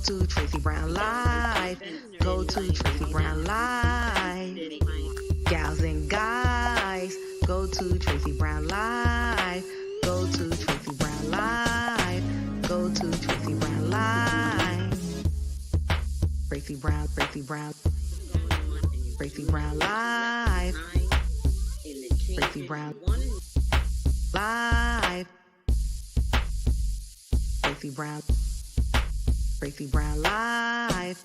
to Tracey Brown Live. Go to Tracey Brown Live. Gals and guys, go to Tracey Brown Live. Go to Tracey Brown Live. Go to Tracey Brown Live. Tracey Brown, Tracey Brown. Tracey Brown Live. Tracey Brown Live. Tracey Brown. Tracey Brown Live.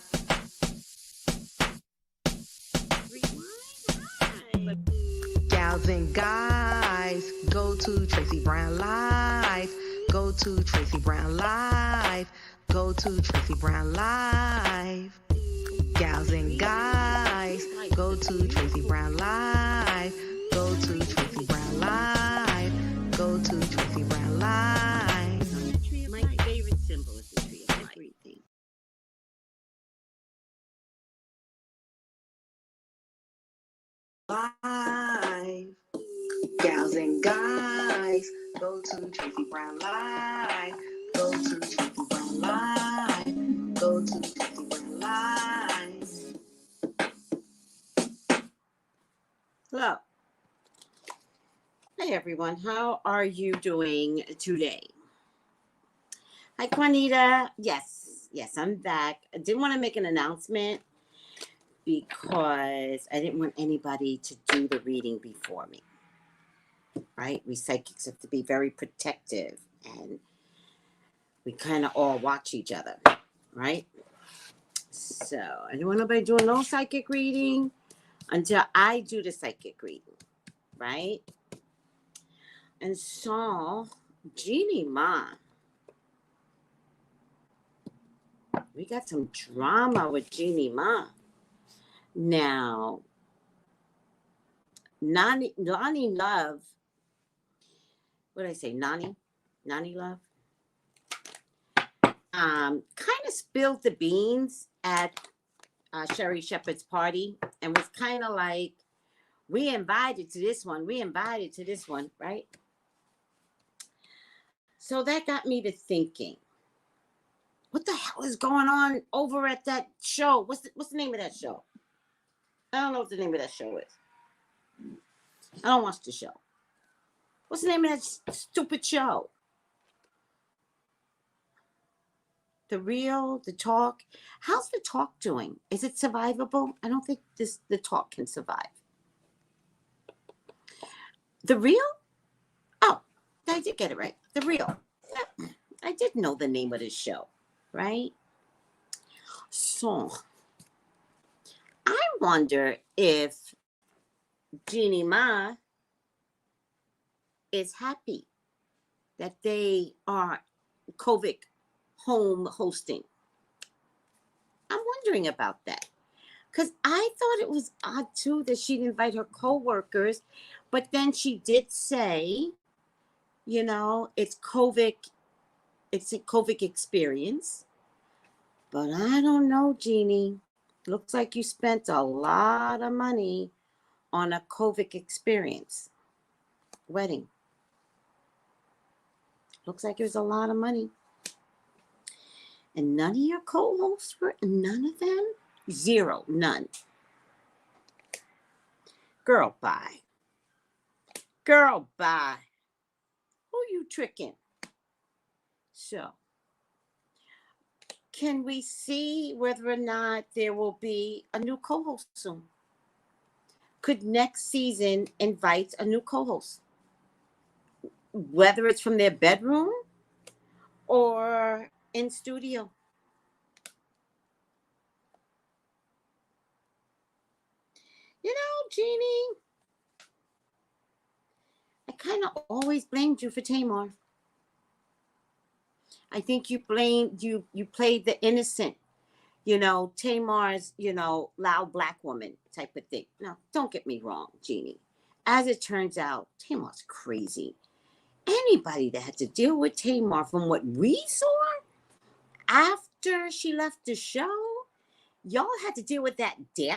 Gals and guys, go to Tracey Brown Live. Go to Tracey Brown Live. Go to Tracey Brown Live. Gals and guys, go to Tracey Brown Live. Go to Tracey Brown Live. Go to Tracey Brown Live. My favorite symbol is the tree of everything. Live. Gals and guys, go to Tracey Brown Live. Go to Tracey Brown Live. Go to Tracey Brown Live. Hello. Hey everyone, how are you doing today? Hi Juanita. Yes, I'm back. I didn't want to make an announcement because I didn't want anybody to do the reading before me. Right? We psychics have to be very protective and we kind of all watch each other, right? So I didn't want nobody doing no psychic reading until I do the psychic reading, right? And so, Jeannie Mai, we got some drama with Jeannie Mai. Now, Lonnie Love, what did I say, Lonnie Love, kind of spilled the beans at Sherry Shepherd's party and was kind of like, we invited to this one, right? So that got me to thinking, what the hell is going on over at that show? What's the name of that show? I don't know what the name of that show is. I don't watch the show. What's the name of that stupid show? The Talk. How's the Talk doing? Is it survivable? I don't think the Talk can survive. The Real? Oh, I did get it right. The Real. I did know the name of this show, right? So, I wonder if Jeannie Mai is happy that they are COVID home hosting. I'm wondering about that. Because I thought it was odd, too, that she didn't invite her co-workers. But then she did say, you know, it's a COVID experience. But I don't know, Jeannie. Looks like you spent a lot of money on a COVID experience. Wedding. Looks like it was a lot of money. And none of your co-hosts were, none of them? Zero, none. Girl, bye. Girl, bye. Who you tricking? So, can we see whether or not there will be a new co-host soon? Could next season invite a new co-host? Whether it's from their bedroom or in studio. You know, Jeannie, I kind of always blamed you for Tamar. I think you played the innocent, you know, Tamar's, you know, loud black woman type of thing. Now, don't get me wrong, Jeannie. As it turns out, Tamar's crazy. Anybody that had to deal with Tamar from what we saw after she left the show, y'all had to deal with that daily?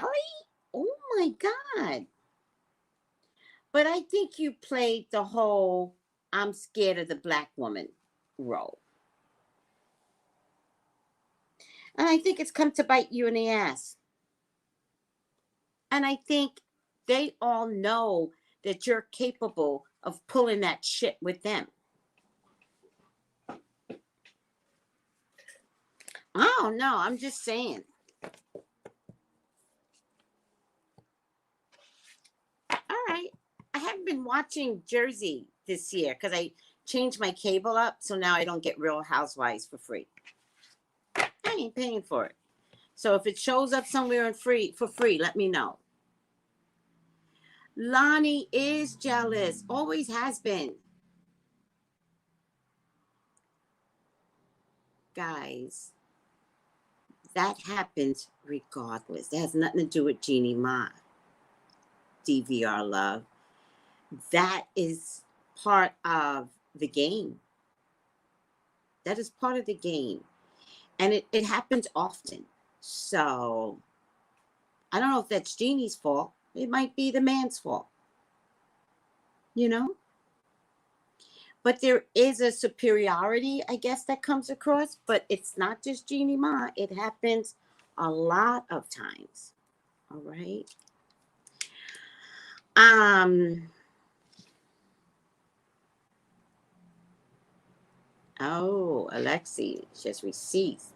Oh my God. But I think you played the whole I'm scared of the black woman role. And I think it's come to bite you in the ass. And I think they all know that you're capable of pulling that shit with them. I don't know. I'm just saying. All right. I haven't been watching Jersey this year because I changed my cable up. So now I don't get Real Housewives for free. I ain't paying for it. So if it shows up somewhere for free, let me know. Lonnie is jealous. Always has been. Guys, that happens regardless. It has nothing to do with Jeannie Mai. DVR love. That is part of the game. That is part of the game. And it happens often. So I don't know if that's Jeannie's fault. It might be the man's fault. You know? But there is a superiority, I guess, that comes across. But it's not just Jeannie Mai. It happens a lot of times. All right. Oh, Alexi just receipts.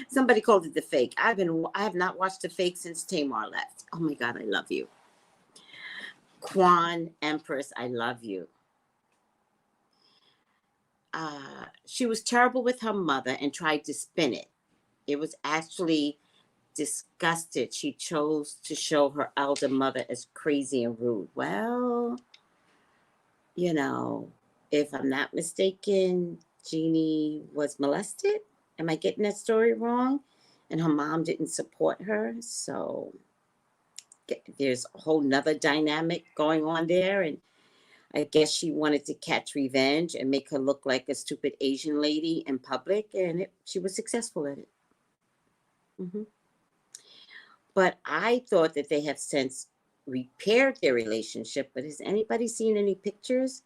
Somebody called it the fake. I have not watched the fake since Tamar left. Oh my God, I love you. Quan Empress, I love you. She was terrible with her mother and tried to spin it. It was actually disgusted. She chose to show her elder mother as crazy and rude. Well, you know, if I'm not mistaken, Jeannie was molested. Am I getting that story wrong? And her mom didn't support her. So there's a whole nother dynamic going on there. And I guess she wanted to catch revenge and make her look like a stupid Asian lady in public. And she was successful at it. Mm-hmm. But I thought that they have since repaired their relationship. But has anybody seen any pictures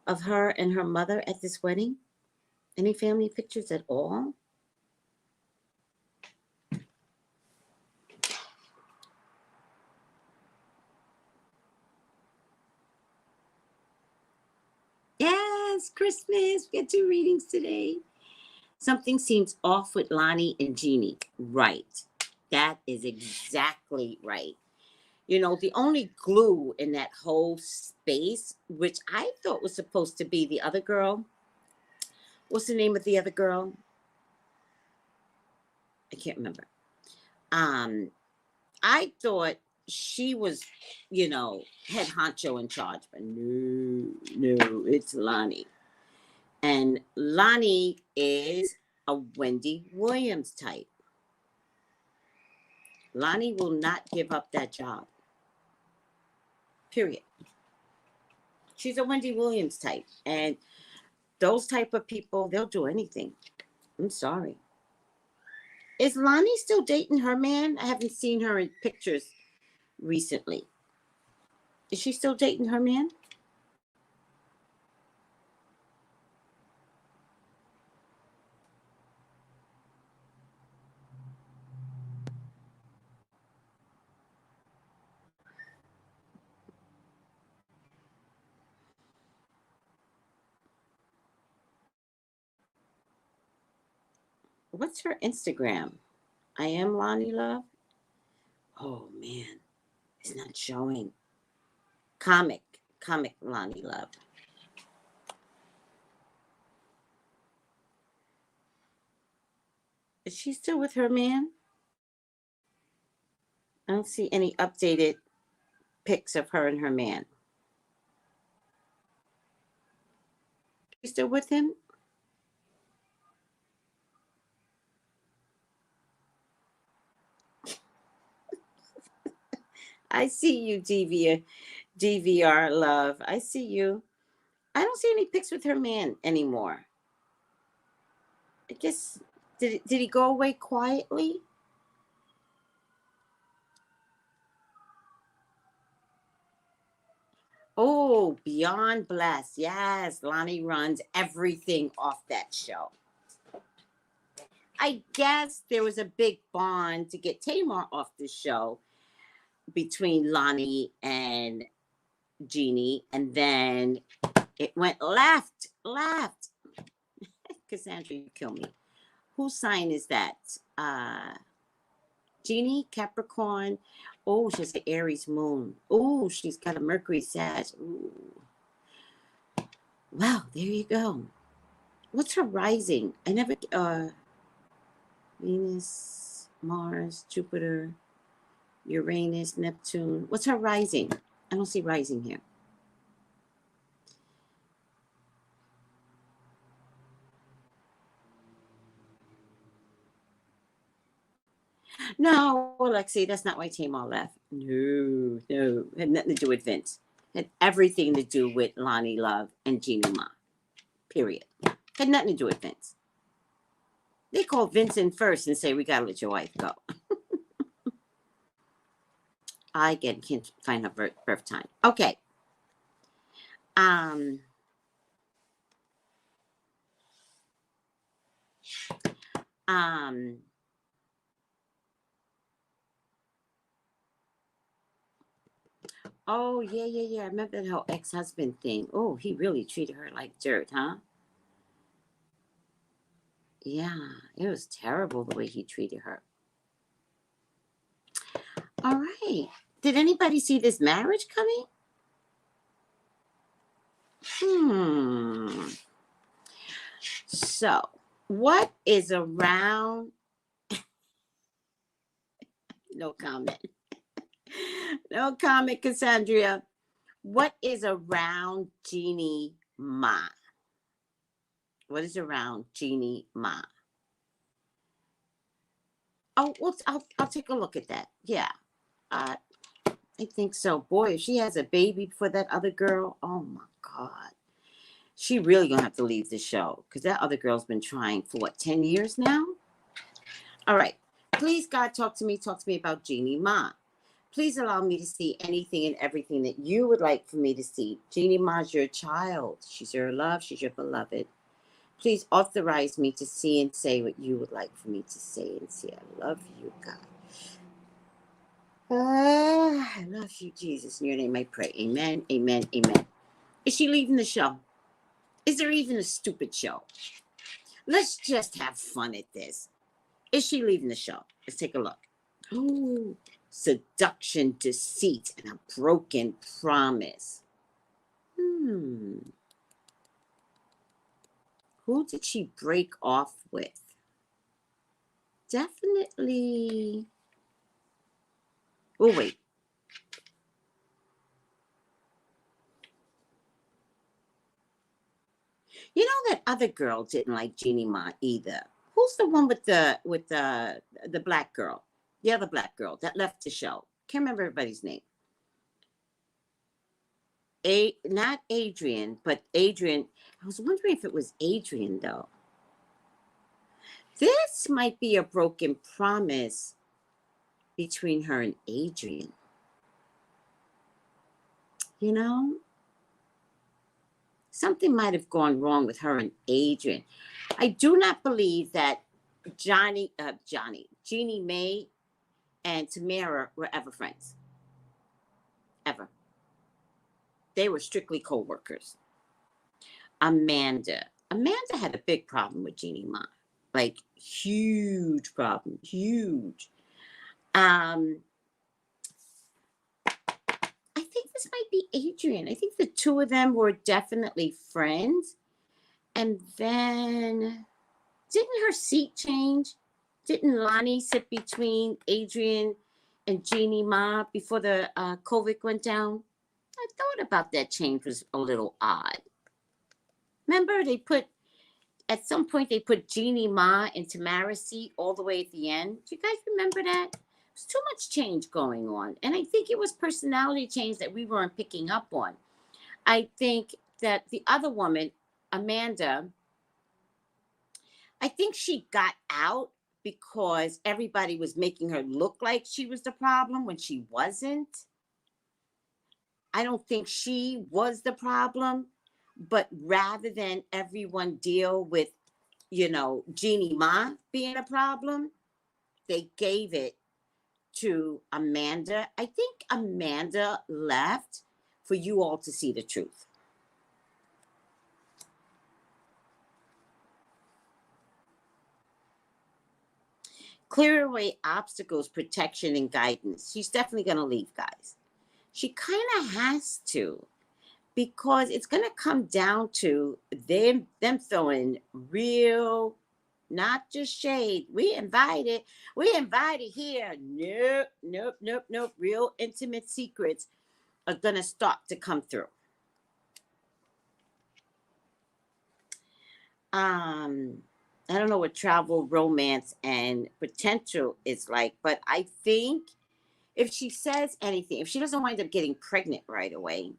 of her and her mother at this wedding? Any family pictures at all? Yes, Christmas. We got 2 readings today. Something seems off with Lonnie and Jeannie. Right. That is exactly right. You know, the only glue in that whole space, which I thought was supposed to be the other girl. What's the name of the other girl? I can't remember. I thought she was, you know, head honcho in charge, but no, it's Lonnie. And Lonnie is a Wendy Williams type. Lonnie will not give up that job. Period. She's a Wendy Williams type. And those type of people, they'll do anything. I'm sorry. Is Lonnie still dating her man? I haven't seen her in pictures recently. Is she still dating her man? What's her Instagram? I am Lonnie Love. Oh man, it's not showing. Comic Lonnie Love. Is she still with her man? I don't see any updated pics of her and her man. She's still with him? I see you, DVR Love. I see you. I don't see any pics with her man anymore. I guess, did he go away quietly? Oh, Beyond Blessed. Yes, Lonnie runs everything off that show. I guess there was a big bond to get Tamar off the show between Lonnie and Jeannie, and then it went left. Cassandra, you kill me. Whose sign is that? Jeannie, Capricorn. Oh, she has an Aries moon. Oh, she's got a Mercury Sag. Ooh. Wow, there you go. What's her rising? I never, Venus, Mars, Jupiter, Uranus, Neptune. What's her rising? I don't see rising here. No, Alexi, that's not why Tamar left. No. Had nothing to do with Vince. Had everything to do with Lonnie Love and Jeannie Mai. Period. Had nothing to do with Vince. They call Vince in first and say, we got to let your wife go. I again can't find her birth time. Okay. Oh, yeah. I remember that whole ex-husband thing. Oh, he really treated her like dirt, huh? Yeah, it was terrible the way he treated her. All right. Did anybody see this marriage coming? So, what is around? No comment. No comment, Cassandra. What is around Jeannie Mai? What is around Jeannie Mai? Oh, well, I'll take a look at that. Yeah, I think so. Boy, if she has a baby for that other girl, oh my God, she really gonna have to leave the show because that other girl's been trying for what, 10 years now? All right, please God, talk to me about Jeannie Mai. Please allow me to see anything and everything that you would like for me to see. Jeannie Mai's your child. She's your love. She's your beloved. Please authorize me to see and say what you would like for me to say and see. I love you, God. I love you, Jesus. In your name I pray. Amen, amen, amen. Is she leaving the show? Is there even a stupid show? Let's just have fun at this. Is she leaving the show? Let's take a look. Oh, seduction, deceit, and a broken promise. Who did she break off with? Definitely. Oh, wait. You know that other girl didn't like Jeannie Mai either. Who's the one with the black girl? The other black girl that left the show. Can't remember everybody's name. Not Adrian, but Adrian. I was wondering if it was Adrian though. This might be a broken promise between her and Adrian. You know? Something might have gone wrong with her and Adrian. I do not believe that Jeannie Mai and Tamara were ever friends. Ever. They were strictly co-workers. Amanda had a big problem with Jeannie Mai. Like, huge problem. Huge. I think this might be Adrian. I think the two of them were definitely friends. And then, didn't her seat change? Didn't Lonnie sit between Adrian and Jeannie Mai before the COVID went down? I thought about that change was a little odd. Remember, at some point they put Jeannie Mai and Tamara's seat all the way at the end. Do you guys remember that? There's too much change going on. And I think it was personality change that we weren't picking up on. I think that the other woman, Amanda, I think she got out because everybody was making her look like she was the problem when she wasn't. I don't think she was the problem, but rather than everyone deal with, you know, Jeannie Mai being a problem, they gave it to Amanda. I think Amanda left for you all to see the truth. Clear away obstacles, protection, and guidance. She's definitely going to leave, guys. She kind of has to, because it's going to come down to them throwing real, not just shade. We invited here. Nope. Real intimate secrets are going to start to come through. I don't know what travel, romance, and potential is like, but I think if she says anything, if she doesn't wind up getting pregnant right away,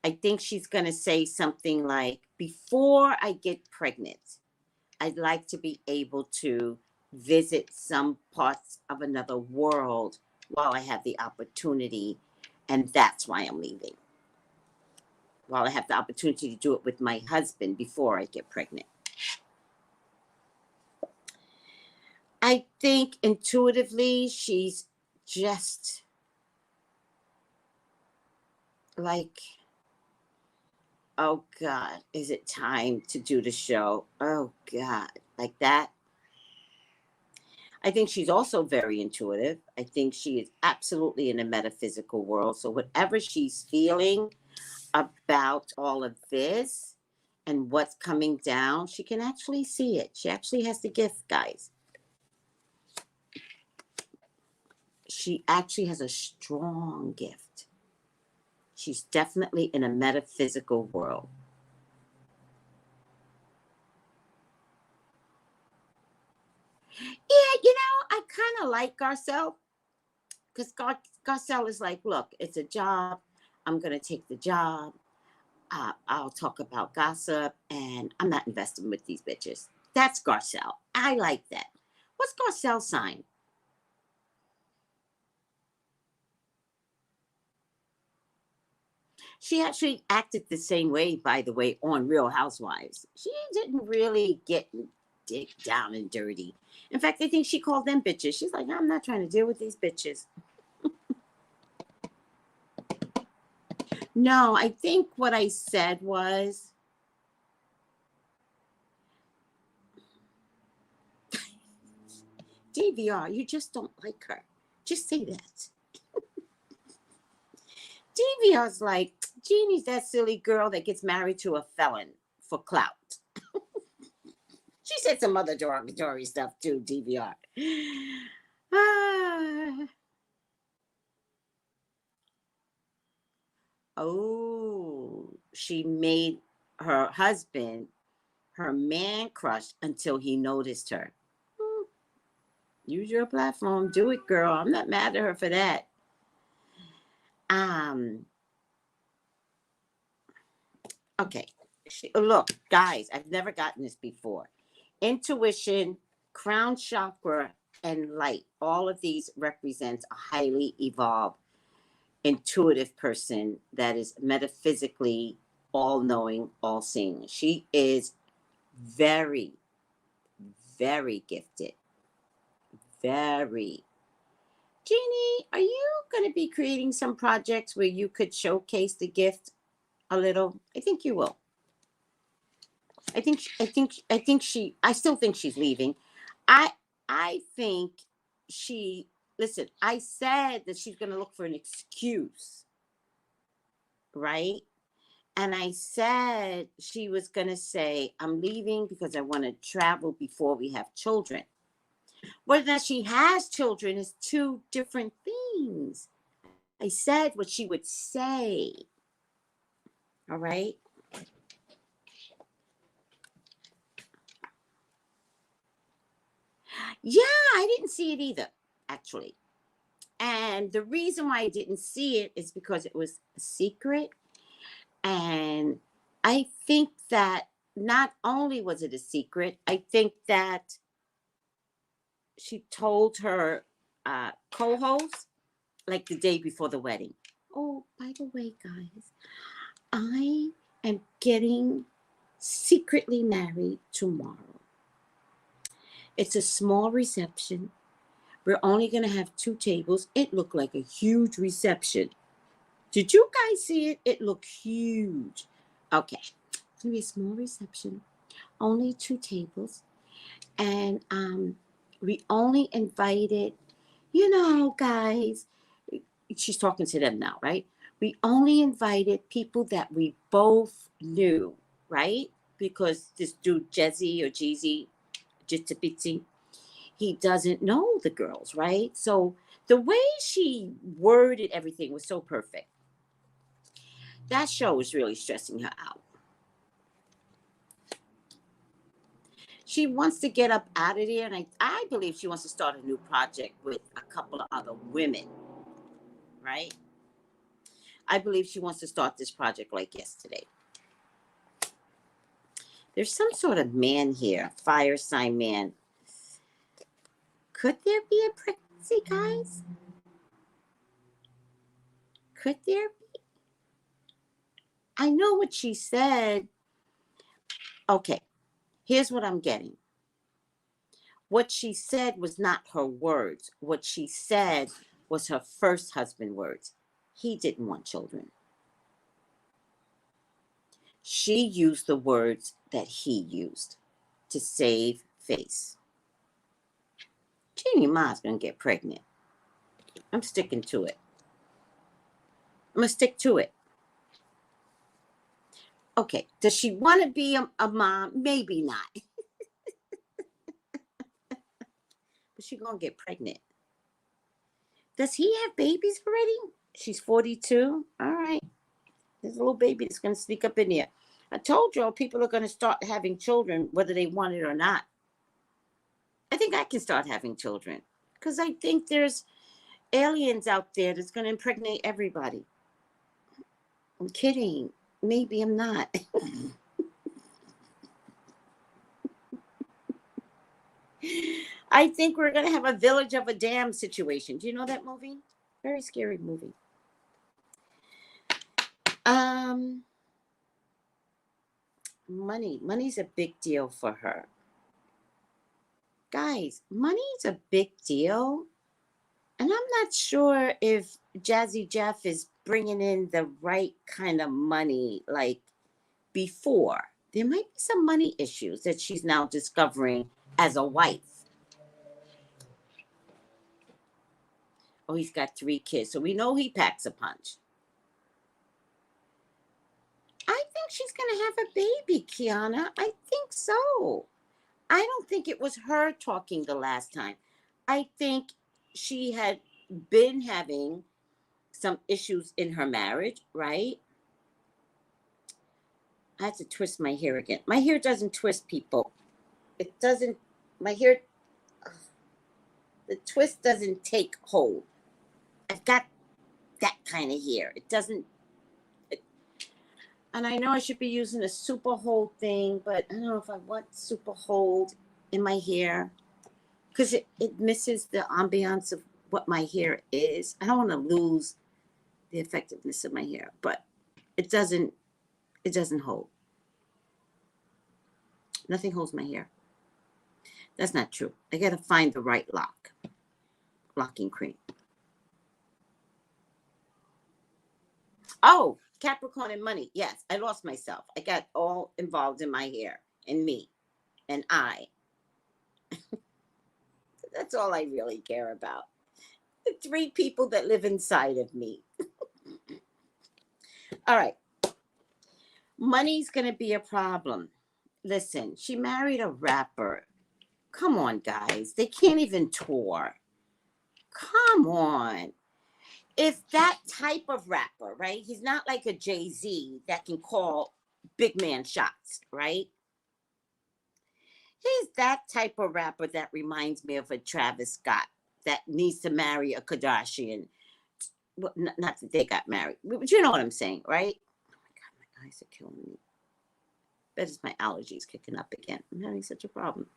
I think she's going to say something like, before I get pregnant, I'd like to be able to visit some parts of another world while I have the opportunity, and that's why I'm leaving. While I have the opportunity to do it with my husband before I get pregnant. I think intuitively she's just like, oh God, is it time to do the show? Oh God, like that. I think she's also very intuitive. I think she is absolutely in a metaphysical world. So whatever she's feeling about all of this and what's coming down, she can actually see it. She actually has the gift, guys. She actually has a strong gift. She's definitely in a metaphysical world. Yeah, you know, I kind of like Garcelle, because Garcelle is like, look, it's a job. I'm going to take the job. I'll talk about gossip, and I'm not investing with these bitches. That's Garcelle. I like that. What's Garcelle's sign? She actually acted the same way, by the way, on Real Housewives. She didn't really get down and dirty. In fact, I think she called them bitches. She's like, I'm not trying to deal with these bitches. No, I think what I said was, DVR, you just don't like her. Just say that. DVR's like, Jeannie's that silly girl that gets married to a felon for clout. She said some other derogatory stuff too, DVR. Oh, she made her husband her man crush until he noticed her. Use your platform. Do it, girl. I'm not mad at her for that. Okay. Look, guys, I've never gotten this before. Intuition, crown chakra, and light. All of these represents a highly evolved, intuitive person that is metaphysically all-knowing, all-seeing. She is very, very gifted. Very. Jeannie, are you going to be creating some projects where you could showcase the gift a little? I think you will. I still think she's leaving. I think listen, I said that she's going to look for an excuse, right? And I said she was going to say, I'm leaving because I want to travel before we have children. Whether that she has children is two different things. I said what she would say. All right. Yeah, I didn't see it either, actually. And the reason why I didn't see it is because it was a secret. And I think that not only was it a secret, I think that she told her co-host like the day before the wedding. Oh, by the way, guys, I am getting secretly married tomorrow. It's a small reception. We're only going to have 2 tables. It looked like a huge reception. Did you guys see it? It looked huge. Okay. It's going to be a small reception. Only 2 tables. And we only invited, guys, she's talking to them now, right? We only invited people that we both knew, right? Because this dude, Jezzy or Jeezy, Jitsabitsi, he doesn't know the girls, right? So the way she worded everything was so perfect. That show was really stressing her out. She wants to get up out of there, and I believe she wants to start a new project with a couple of other women, right? I believe she wants to start this project like yesterday. There's some sort of man here, fire sign man. Could there be a pregnancy, guys? Could there be? I know what she said. Okay, here's what I'm getting. What she said was not her words. What she said was her first husband's words. He didn't want children. She used the words that he used to save face. Jeannie Mai's going to get pregnant. I'm sticking to it. I'm going to stick to it. Okay, does she want to be a mom? Maybe not. But she's going to get pregnant. Does he have babies already? She's 42. All right. There's a little baby that's going to sneak up in there. I told y'all people are going to start having children whether they want it or not. I think I can start having children because I think there's aliens out there that's going to impregnate everybody. I'm kidding. Maybe I'm not. I think we're going to have a Village of a Dam situation. Do you know that movie? Very scary movie. Money's a big deal for her. Guys, money's a big deal. And I'm not sure if Jazzy Jeff is bringing in the right kind of money like before. There might be some money issues that she's now discovering as a wife. Oh, he's got 3 kids, so we know he packs a punch. I think she's going to have a baby, Kiana. I think so. I don't think it was her talking the last time. I think she had been having some issues in her marriage, right? I have to twist my hair again. My hair doesn't twist, people. It doesn't, my hair, the twist doesn't take hold. I've got that kind of hair. It doesn't, and I know I should be using a super hold thing, but I don't know if I want super hold in my hair because it misses the ambiance of what my hair is. I don't want to lose the effectiveness of my hair, but it doesn't hold. Nothing holds my hair. That's not true. I got to find the right locking cream. Oh, Capricorn and money. Yes, I lost myself. I got all involved in my hair and me and I. That's all I really care about. The 3 people that live inside of me. All right. Money's going to be a problem. Listen, she married a rapper. Come on, guys. They can't even tour. Come on. If that type of rapper, right? He's not like a Jay-Z that can call big man shots, right? He's that type of rapper that reminds me of a Travis Scott that needs to marry a Kardashian. Well, not that they got married, but you know what I'm saying, right? Oh my God, my eyes are killing me. Bet it's my allergies kicking up again. I'm having such a problem.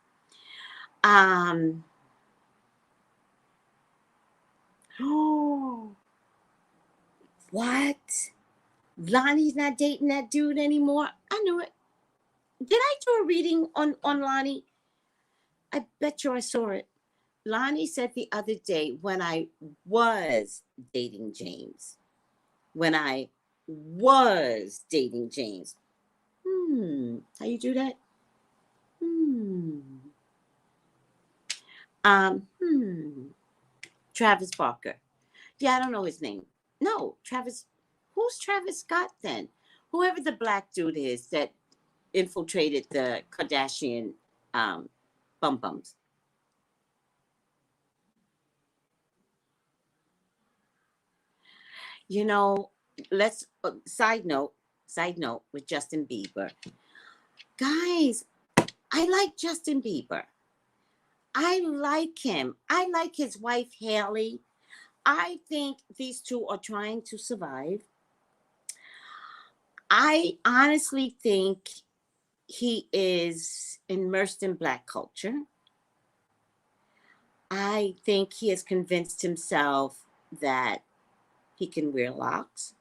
Oh, What? Lonnie's not dating that dude anymore? I knew it. Did I do a reading on Lonnie? I bet you I saw it. Lonnie said the other day, when I was dating James. When I was dating James. How you do that? Travis Barker. Yeah, I don't know his name. No, Travis. Who's Travis Scott then? Whoever the black dude is that infiltrated the Kardashian bum bums. You know, let's side note with Justin Bieber. Guys, I like Justin Bieber. I like him. I like his wife, Haley. I think these two are trying to survive. I honestly think he is immersed in black culture. I think he has convinced himself that he can wear locks.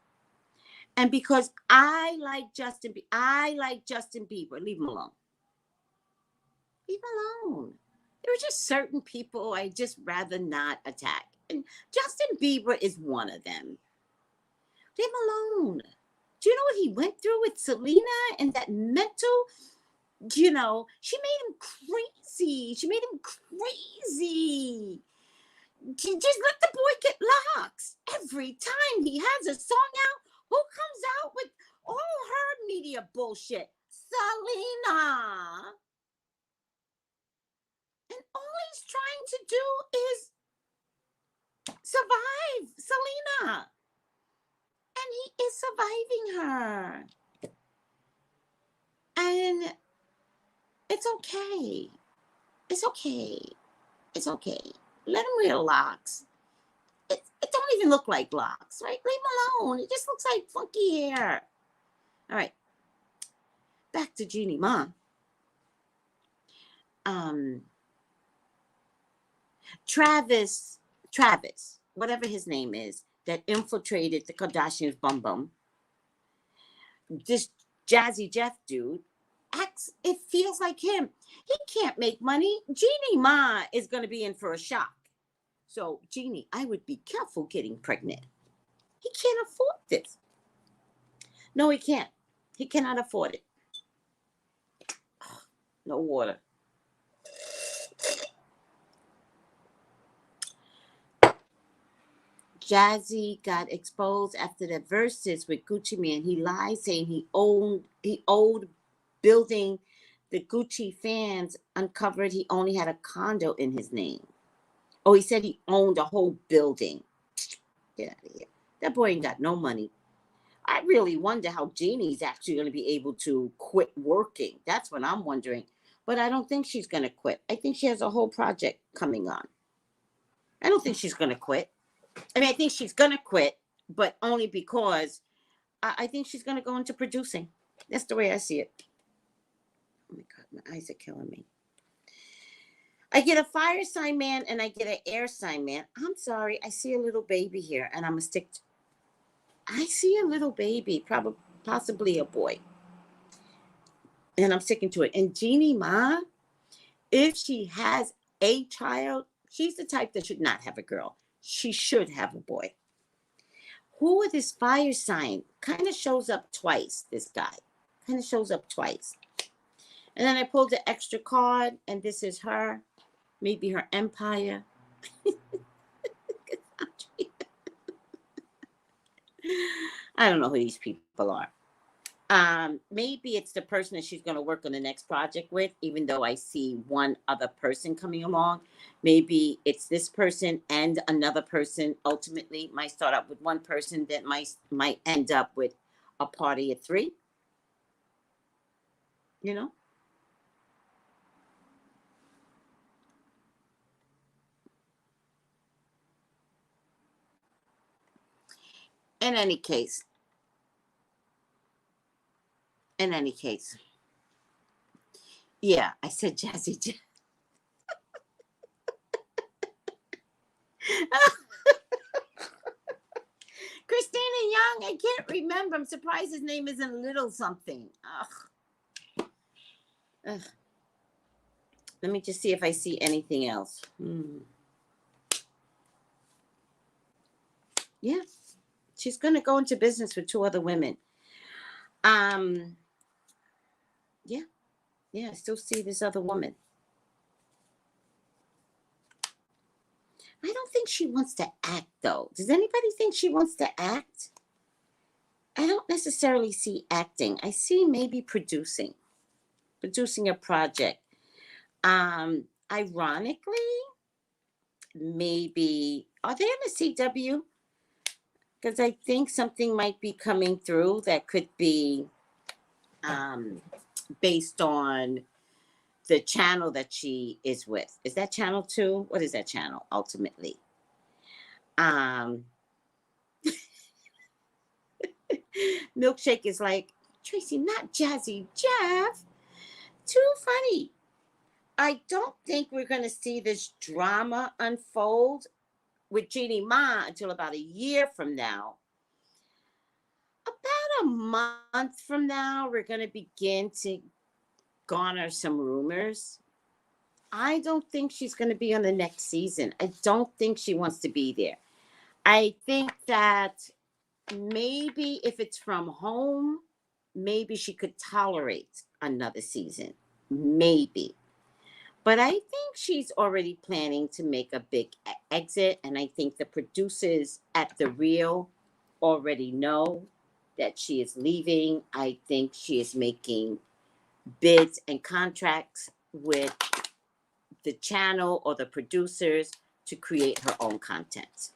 And because I like Justin Bieber, leave him alone. Leave him alone. There are just certain people I just rather not attack. And Justin Bieber is one of them. Leave him alone. Do you know what he went through with Selena and that mental, she made him crazy. She made him crazy. Just let the boy get locks. Every time he has a song out, who comes out with all her media bullshit? Selena. And all he's trying to do is survive Selena. And he is surviving her. And it's okay. It's okay. It's okay. Let him wear locks. It don't even look like locks, right? Leave him alone. It just looks like funky hair. All right. Back to Jeannie Mai. Travis, whatever his name is, that infiltrated the Kardashians' bum. This Jazzy Jeff dude acts, it feels like him. He can't make money. Jeannie Mai is going to be in for a shock. So, Jeannie, I would be careful getting pregnant. He can't afford this. No, he can't. He cannot afford it. No water. Jazzy got exposed after the verses with Gucci Mane. He lied saying he owed building the Gucci fans uncovered he only had a condo in his name. Oh, he said he owned a whole building. Get out of here. That boy ain't got no money. I really wonder how Jeannie's actually going to be able to quit working. That's what I'm wondering. But I don't think she's going to quit. I think she has a whole project coming on. I don't think she's going to quit. I mean, I think she's going to quit, but only because I think she's going to go into producing. That's the way I see it. Oh, my God. My eyes are killing me. I get a fire sign man and I get an air sign man. I'm sorry. I see a little baby here, and I'm going to stick. I see a little baby, probably, possibly a boy. And I'm sticking to it. And Jeannie Mai, if she has a child, she's the type that should not have a girl. She should have a boy. Who with this fire sign kind of shows up twice, this guy. Kind of shows up twice. And then I pulled the extra card, and this is her. Maybe her empire. I don't know who these people are. Maybe it's the person that she's going to work on the next project with, even though I see one other person coming along. Maybe it's this person and another person ultimately might start out with one person that might end up with a party of three. You know? In any case, yeah, I said Jazzy. Christina Young, I can't remember. I'm surprised his name isn't Little something. Ugh. Ugh. Let me just see if I see anything else. Yeah. She's going to go into business with 2 other women. Yeah. Yeah, I still see this other woman. I don't think she wants to act, though. Does anybody think she wants to act? I don't necessarily see acting. I see maybe producing a project. Ironically, maybe, are they in the CW? Because I think something might be coming through that could be based on the channel that she is with. Is that channel 2? What is that channel ultimately? Milkshake is like, Tracy, not Jazzy Jeff. Too funny. I don't think we're going to see this drama unfold with Jeannie Mai until about a year from now. About a month from now, we're going to begin to garner some rumors. I don't think she's going to be on the next season. I don't think she wants to be there. I think that maybe if it's from home, maybe she could tolerate another season. Maybe. But I think she's already planning to make a big exit. And I think the producers at The Real already know that she is leaving. I think she is making bids and contracts with the channel or the producers to create her own content.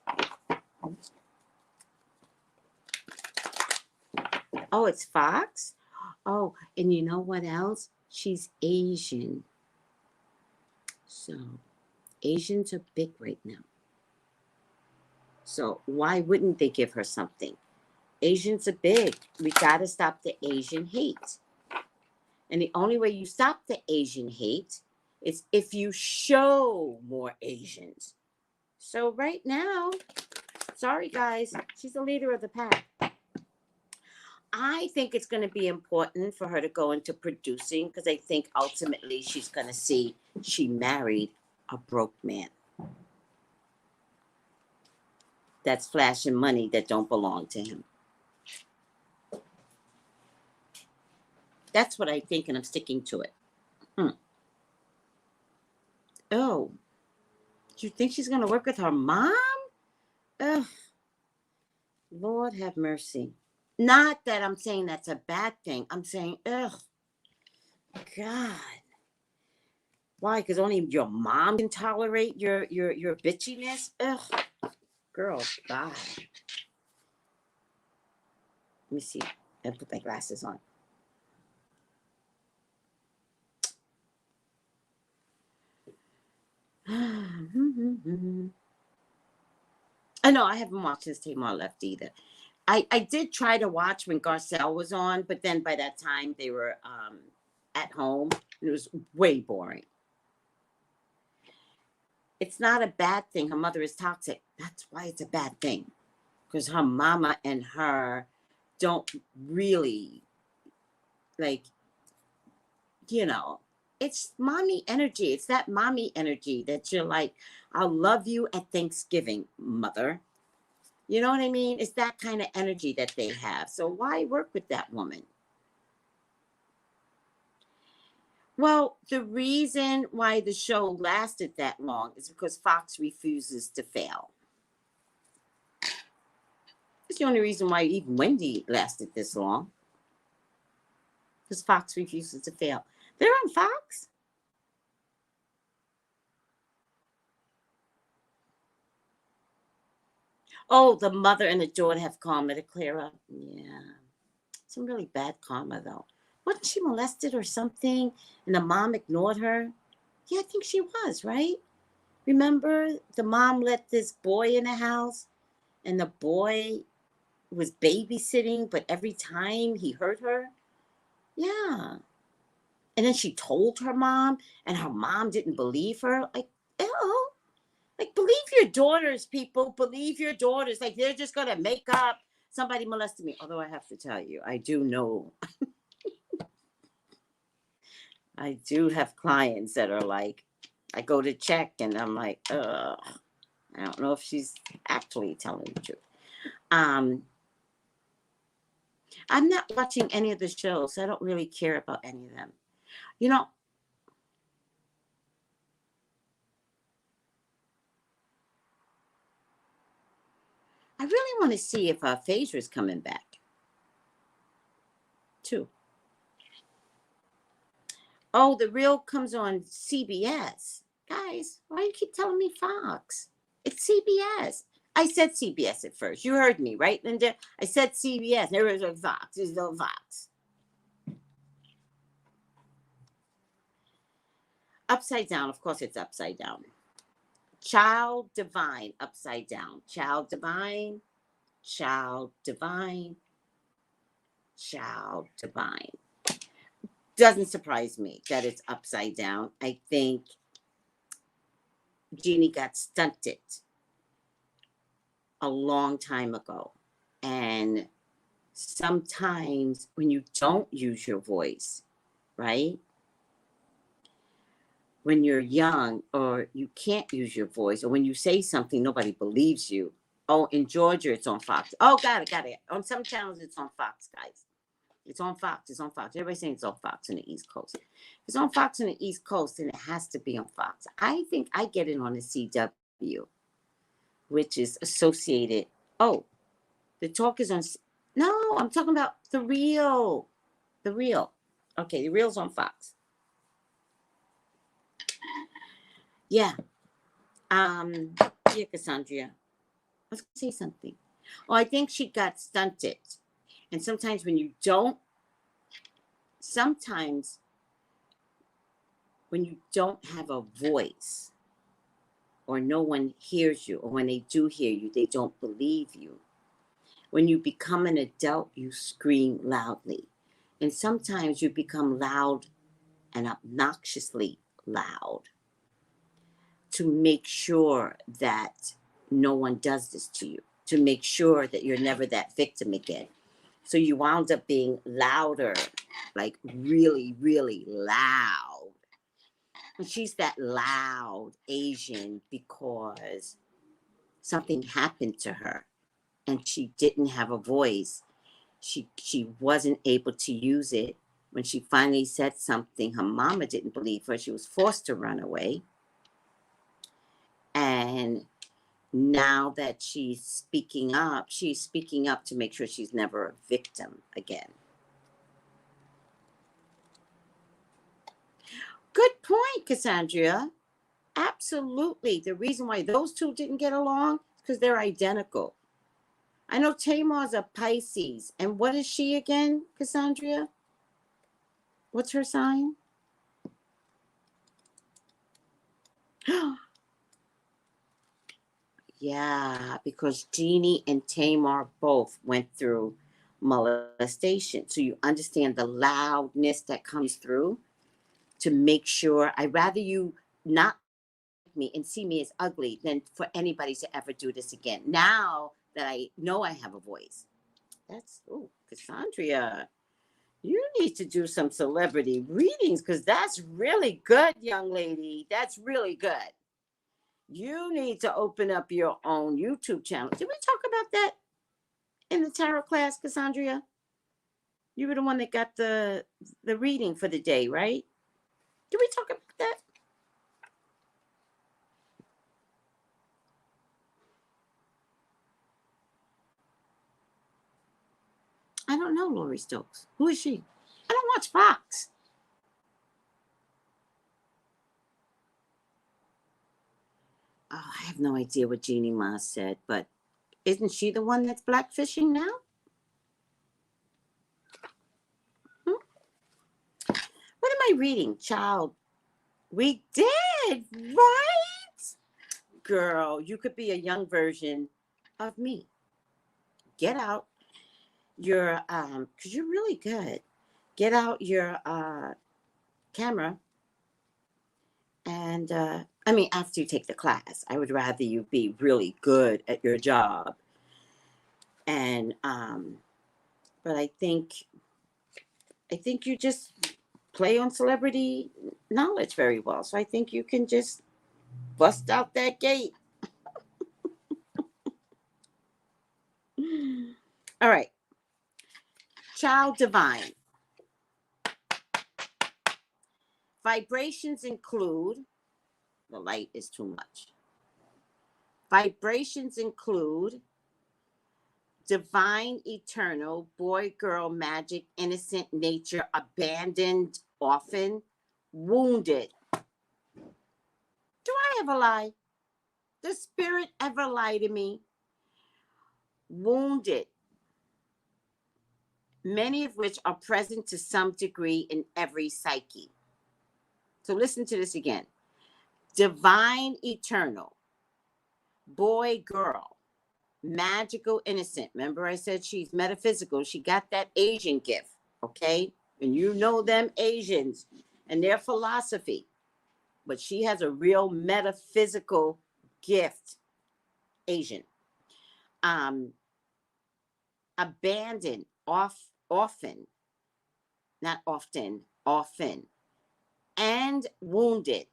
Oh, it's Fox? Oh, and you know what else? She's Asian. So, Asians are big right now. So, why wouldn't they give her something? Asians are big. We got to stop the Asian hate. And the only way you stop the Asian hate is if you show more Asians. So, right now, sorry guys, she's the leader of the pack. I think it's going to be important for her to go into producing because I think ultimately she's going to see she married a broke man. That's flashing money that don't belong to him. That's what I think, and I'm sticking to it. Oh, do you think she's going to work with her mom? Ugh. Lord have mercy. Not that I'm saying that's a bad thing. I'm saying, ugh, God. Why? Because only your mom can tolerate your bitchiness? Ugh. Girl, bye. Let me see. I put my glasses on. I know I haven't watched this Tamar Left either. I did try to watch when Garcelle was on, but then by that time they were at home. And it was way boring. It's not a bad thing. Her mother is toxic. That's why it's a bad thing. Because her mama and her don't really, like, you know, it's mommy energy. It's that mommy energy that you're like, I'll love you at Thanksgiving, mother. You know what I mean? It's that kind of energy that they have. So why work with that woman? Well, the reason why the show lasted that long is because Fox refuses to fail. It's the only reason why even Wendy lasted this long. Because Fox refuses to fail. They're on Fox. Oh, the mother and the daughter have karma to clear up. Yeah. Some really bad karma, though. Wasn't she molested or something? And the mom ignored her? Yeah, I think she was, right? Remember, the mom let this boy in the house, and the boy was babysitting, but every time he hurt her? Yeah. And then she told her mom, and her mom didn't believe her. Like, ew. Like, believe your daughters, people. Believe your daughters. Like, they're just going to make up somebody molested me. Although I have to tell you, I do know, I do have clients that are like, I go to check and I'm like, ugh, I don't know if she's actually telling the truth. I'm not watching any of the shows. I don't really care about any of them. You know, I really want to see if Phaedra is coming back, too. Oh, The Real comes on CBS. Guys, why do you keep telling me Fox? It's CBS. I said CBS at first. You heard me, right, Linda? I said CBS. There was a Fox. There's no Fox. Upside down. Of course, it's upside down. Child divine, upside down. Child divine, child divine, child divine. Doesn't surprise me that it's upside down. I think Jeannie got stunted a long time ago. And sometimes when you don't use your voice, right? When you're young or you can't use your voice, or when you say something, nobody believes you. Oh, in Georgia, it's on Fox. Oh, got it. On some channels, it's on Fox, guys. It's on Fox. Everybody's saying it's on Fox in the East Coast. If it's on Fox in the East Coast, then it has to be on Fox. I think I get it on the CW, which is associated. Oh, the talk is on. No, I'm talking about The Real. The Real. Okay, The Real's on Fox. Yeah. Yeah, Cassandra. I was going to say something. Oh, I think she got stunted. And sometimes when you don't have a voice, or no one hears you, or when they do hear you, they don't believe you. When you become an adult, you scream loudly. And sometimes you become loud and obnoxiously loud to make sure that no one does this to you, to make sure that you're never that victim again. So you wound up being louder, like really, really loud. And she's that loud Asian because something happened to her and she didn't have a voice. She wasn't able to use it. When she finally said something, her mama didn't believe her. She was forced to run away. And now that she's speaking up to make sure she's never a victim again. Good point, Cassandra. Absolutely. The reason why those two didn't get along is because they're identical. I know Tamar's a Pisces. And what is she again, Cassandra? What's her sign? Yeah, because Jeannie and Tamar both went through molestation. So you understand the loudness that comes through to make sure. I'd rather you not like me and see me as ugly than for anybody to ever do this again. Now that I know I have a voice. That's, oh, Cassandra, you need to do some celebrity readings because that's really good, young lady. That's really good. You need to open up your own YouTube channel. Did we talk about that in the tarot class, Cassandra? You were the one that got the reading for the day, right? Did we talk about that? I don't know, Lori Stokes. Who is she? I don't watch Fox. Oh, I have no idea what Jeannie Mai said, but isn't she the one that's blackfishing now? What am I reading? Child. We did, right? Girl, you could be a young version of me. Get out your, because you're really good. Get out your camera. And, I mean, after you take the class, I would rather you be really good at your job And but I think you just play on celebrity knowledge very well. So I think you can just bust out that gate. All right. Child divine. Vibrations include, the light is too much. Vibrations include divine, eternal, boy, girl, magic, innocent, nature, abandoned, often, wounded. Do I ever lie? Does spirit ever lie to me? Wounded, many of which are present to some degree in every psyche. So listen to this again. Divine, eternal, boy, girl, magical, innocent. Remember I said she's metaphysical. She got that Asian gift, okay? And you know them Asians and their philosophy. But she has a real metaphysical gift, Asian. Abandoned, often, not often, often, and wounded,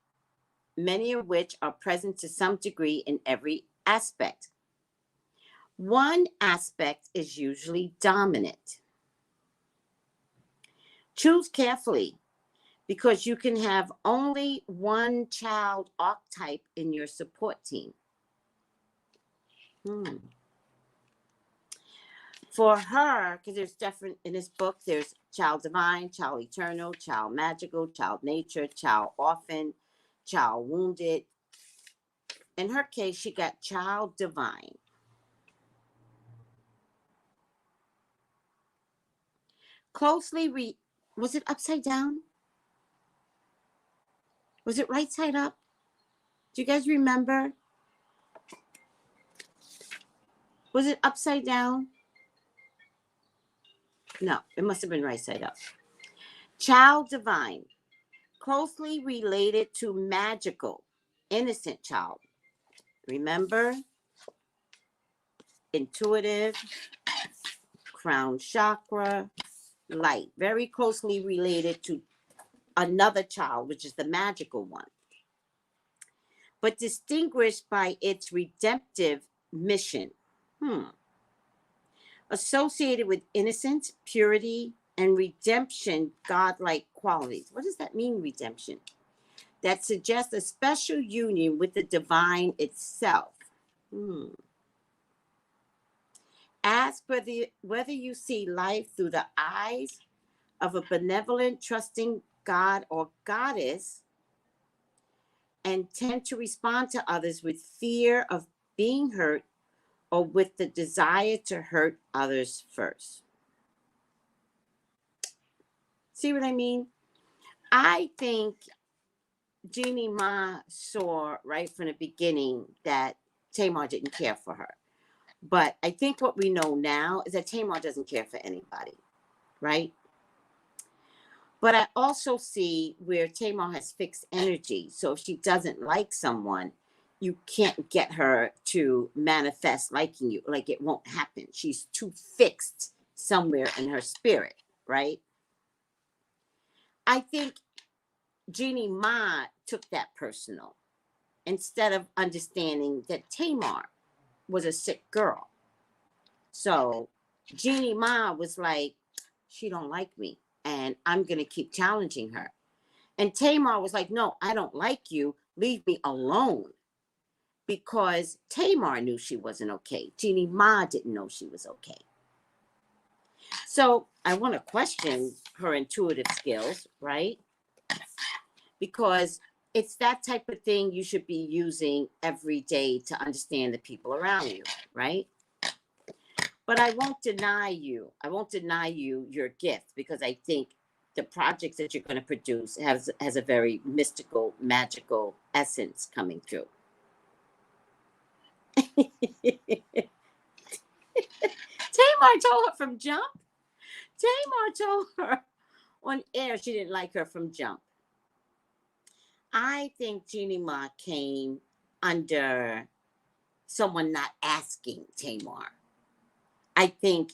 many of which are present to some degree in every aspect. One aspect is usually dominant. Choose carefully, because you can have only one child archetype in your support team. For her, because there's different in this book, there's child divine, child eternal, child magical, child nature, child orphan, child wounded. In her case, she got child divine. Closely was it upside down? Was it right side up? Do you guys remember? Was it upside down? No, it must have been right side up. Child divine, closely related to magical, innocent child. Remember? Intuitive, crown chakra, light. Very closely related to another child, which is the magical one. But distinguished by its redemptive mission. Associated with innocence, purity, and redemption, godlike qualities. What does that mean, redemption? That suggests a special union with the divine itself. Ask whether you see life through the eyes of a benevolent, trusting God or goddess, and tend to respond to others with fear of being hurt or with the desire to hurt others first. See what I mean? I think Jeannie Mai saw right from the beginning that Tamar didn't care for her. But I think what we know now is that Tamar doesn't care for anybody, right? But I also see where Tamar has fixed energy. So if she doesn't like someone, you can't get her to manifest liking you. Like, it won't happen. She's too fixed somewhere in her spirit, right? I think Jeannie Mai took that personal instead of understanding that Tamar was a sick girl. So Jeannie Mai was like, she don't like me, and I'm going to keep challenging her. And Tamar was like, no, I don't like you. Leave me alone. Because Tamar knew she wasn't okay. Jeannie Mai didn't know she was okay. So I want to question her intuitive skills, right? Because it's that type of thing you should be using every day to understand the people around you, right? But I won't deny you your gift, because I think the projects that you're going to produce has a very mystical, magical essence coming through. Tamar told her from jump. Tamar told her on air she didn't like her from jump. I think Jeannie Mai came under someone not asking Tamar. I think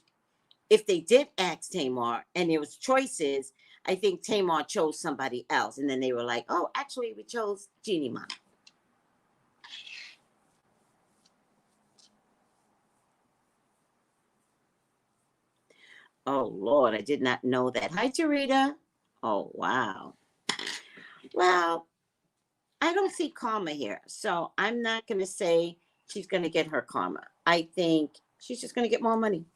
if they did ask Tamar and there was choices, I think Tamar chose somebody else. And then they were like, oh, actually, we chose Jeannie Mai. Oh, Lord, I did not know that. Hi, Tarita. Oh, wow. Well, I don't see karma here. So I'm not going to say she's going to get her karma. I think she's just going to get more money.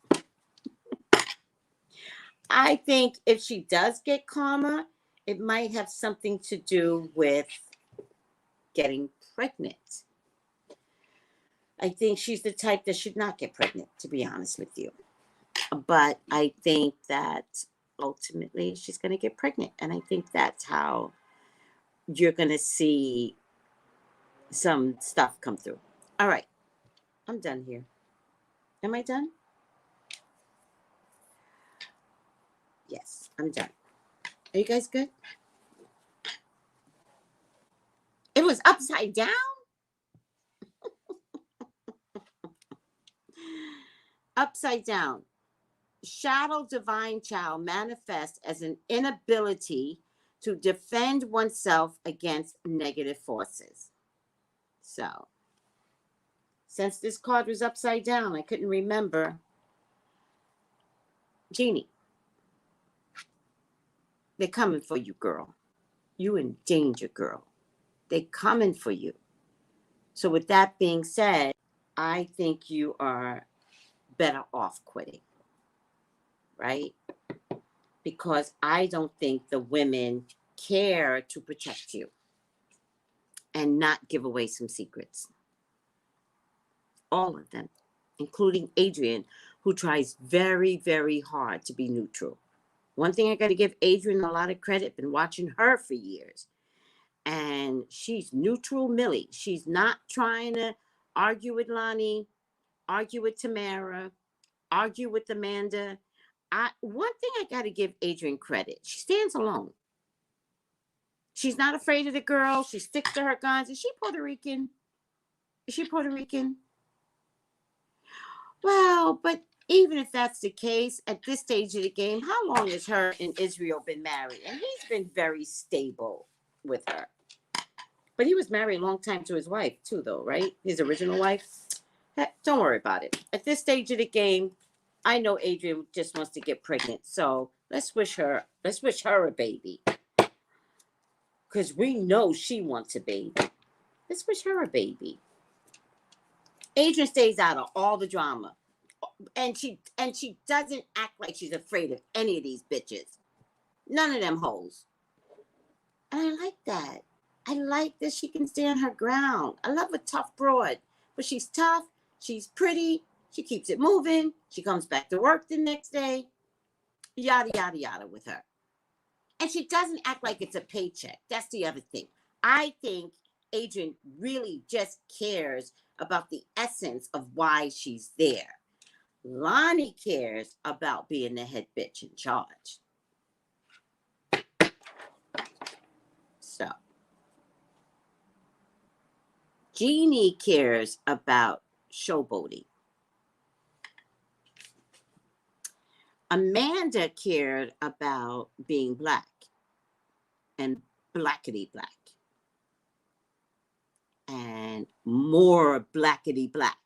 I think if she does get karma, it might have something to do with getting pregnant. I think she's the type that should not get pregnant, to be honest with you. But I think that ultimately she's going to get pregnant. And I think that's how you're going to see some stuff come through. All right. I'm done here. Am I done? Yes, I'm done. Are you guys good? It was upside down? Upside down. Shadow divine child manifests as an inability to defend oneself against negative forces. So, since this card was upside down, I couldn't remember. Jeannie, they're coming for you, girl. You in danger, girl. They're coming for you. So with that being said, I think you are better off quitting. Right? Because I don't think the women care to protect you and not give away some secrets. All of them, including Adrian, who tries very, very hard to be neutral. One thing I got to give Adrian a lot of credit, been watching her for years. And she's neutral Millie. She's not trying to argue with Lonnie, argue with Tamara, argue with Amanda. One thing I got to give Adrian credit. She stands alone. She's not afraid of the girl. She sticks to her guns. Is she Puerto Rican? Is she Puerto Rican? Well, but even if that's the case, at this stage of the game, how long has her and Israel been married? And he's been very stable with her. But he was married a long time to his wife, too, though, right? His original wife. Heck, don't worry about it. At this stage of the game, I know Adrian just wants to get pregnant. So let's wish her a baby. Because we know she wants a baby. Let's wish her a baby. Adrian stays out of all the drama. And she doesn't act like she's afraid of any of these bitches. None of them hoes. And I like that. I like that she can stand her ground. I love a tough broad. But she's tough. She's pretty. She keeps it moving. She comes back to work the next day. Yada, yada, yada with her. And she doesn't act like it's a paycheck. That's the other thing. I think Adrian really just cares about the essence of why she's there. Lonnie cares about being the head bitch in charge. So, Jeannie cares about showboating. Amanda cared about being black and blackety black. And more blackety black.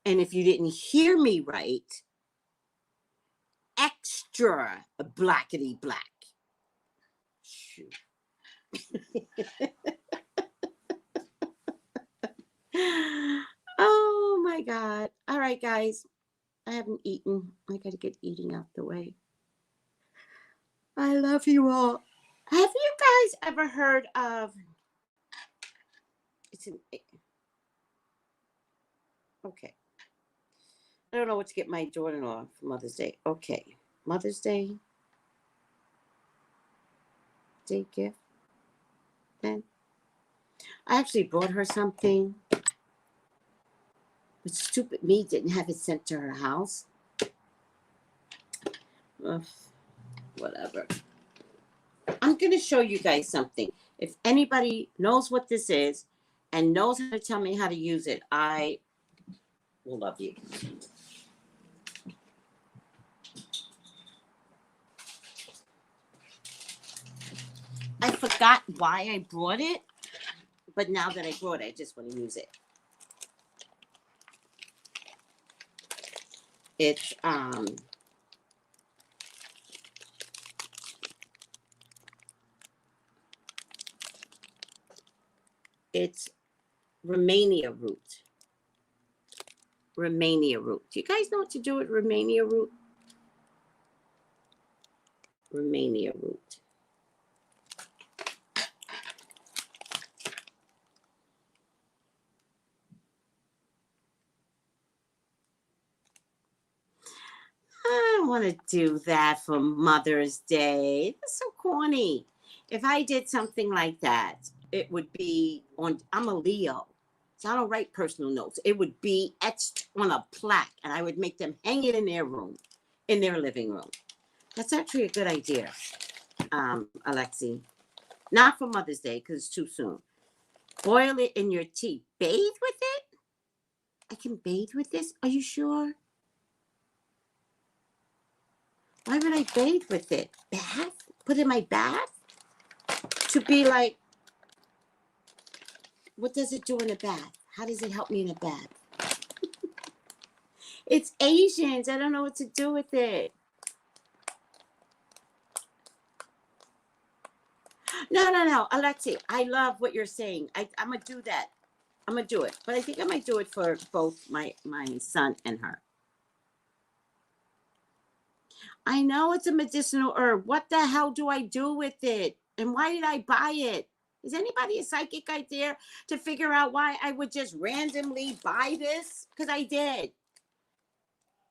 And if you didn't hear me right, extra blackety black. Shoot. Oh my God. All right, guys. I haven't eaten. I got to get eating out the way. I love you all. Have you guys ever heard of... Okay. I don't know what to get my daughter-in-law for Mother's Day. Okay. Mother's Day gift. Then I actually brought her something. But stupid me didn't have it sent to her house. Ugh, whatever. I'm going to show you guys something. If anybody knows what this is and knows how to tell me how to use it, I will love you. I forgot why I brought it, but now that I brought it, I just want to use it. It's Romania root. Romania root. Do you guys know what to do with Romania root? Romania root. I don't want to do that for Mother's Day. That's so corny. If I did something like that, it would be on, I'm a Leo, so I don't write personal notes. It would be etched on a plaque, and I would make them hang it in their room, in their living room. That's actually a good idea, Alexi. Not for Mother's Day, because it's too soon. Boil it in your tea. Bathe with it? I can bathe with this? Are you sure? Why would I bathe with it? Bath? Put it in my bath? To be like, what does it do in a bath? How does it help me in a bath? It's Asians. I don't know what to do with it. No, Alexi, I love what you're saying. I'm going to do that. I'm going to do it. But I think I might do it for both my son and her. I know it's a medicinal herb. What the hell do I do with it? And why did I buy it? Is anybody a psychic out there to figure out why I would just randomly buy this? Because I did.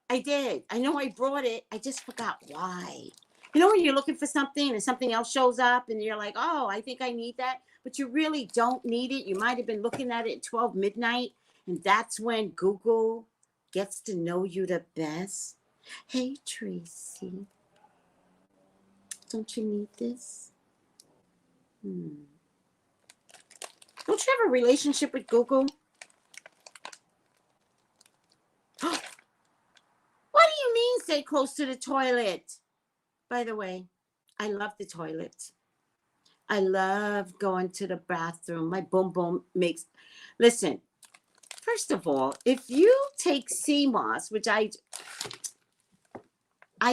I know I brought it. I just forgot why. You know when you're looking for something and something else shows up and you're like, oh, I think I need that. But you really don't need it. You might have been looking at it at 12 midnight. And that's when Google gets to know you the best. Hey, Tracy, don't you need this? Don't you have a relationship with Google? What do you mean stay close to the toilet? By the way, I love the toilet. I love going to the bathroom. My boom boom makes... Listen, first of all, if you take CMOS, which I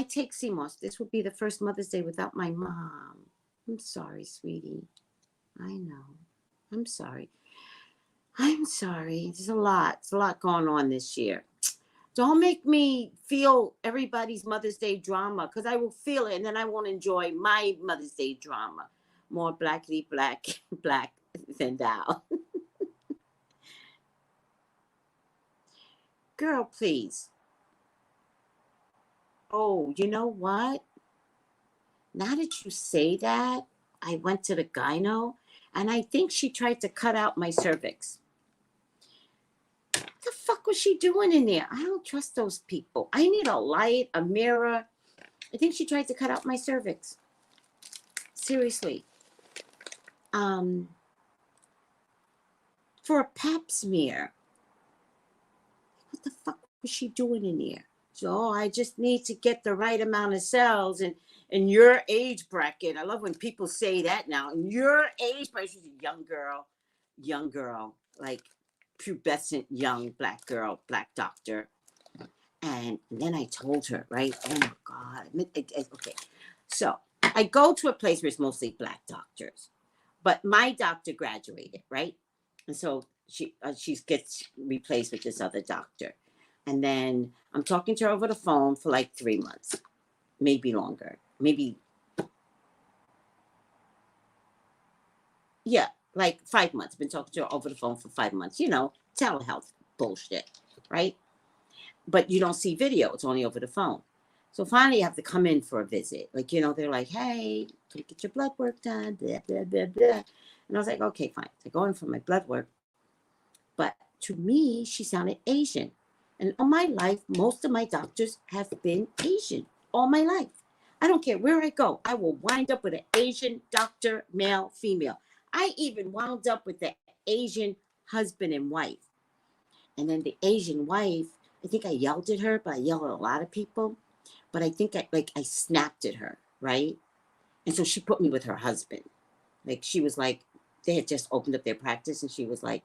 take CMOS. This would be the first Mother's Day without my mom. I'm sorry, sweetie. I know. I'm sorry. There's a lot. There's a lot going on this year. Don't make me feel everybody's Mother's Day drama, because I will feel it and then I won't enjoy my Mother's Day drama. More blackity black than thou. Girl, please. Oh, you know what? Now that you say that, I went to the gyno, and I think she tried to cut out my cervix. What the fuck was she doing in there? I don't trust those people. I need a light, a mirror. I think she tried to cut out my cervix. Seriously. For a pap smear. What the fuck was she doing in there? So I just need to get the right amount of cells and in your age bracket. I love when people say that now. In your age bracket, she's a young girl, like pubescent young black girl, black doctor. And then I told her, right? Oh my God. Okay. So I go to a place where it's mostly black doctors, but my doctor graduated, right? And so she gets replaced with this other doctor. And then I'm talking to her over the phone for like 3 months, maybe longer, maybe. Yeah, like 5 months. Been talking to her over the phone for 5 months, telehealth bullshit, right? But you don't see video. It's only over the phone. So finally you have to come in for a visit. Like, they're like, hey, can you get your blood work done? Blah, blah, blah, blah. And I was like, okay, fine. So I go in for my blood work. But to me, she sounded Asian. And all my life, most of my doctors have been Asian. All my life. I don't care where I go. I will wind up with an Asian doctor, male, female. I even wound up with the Asian husband and wife. And then the Asian wife, I think I yelled at her, but I yelled at a lot of people. But I think I snapped at her, right? And so she put me with her husband. Like, she was like, they had just opened up their practice, and she was like,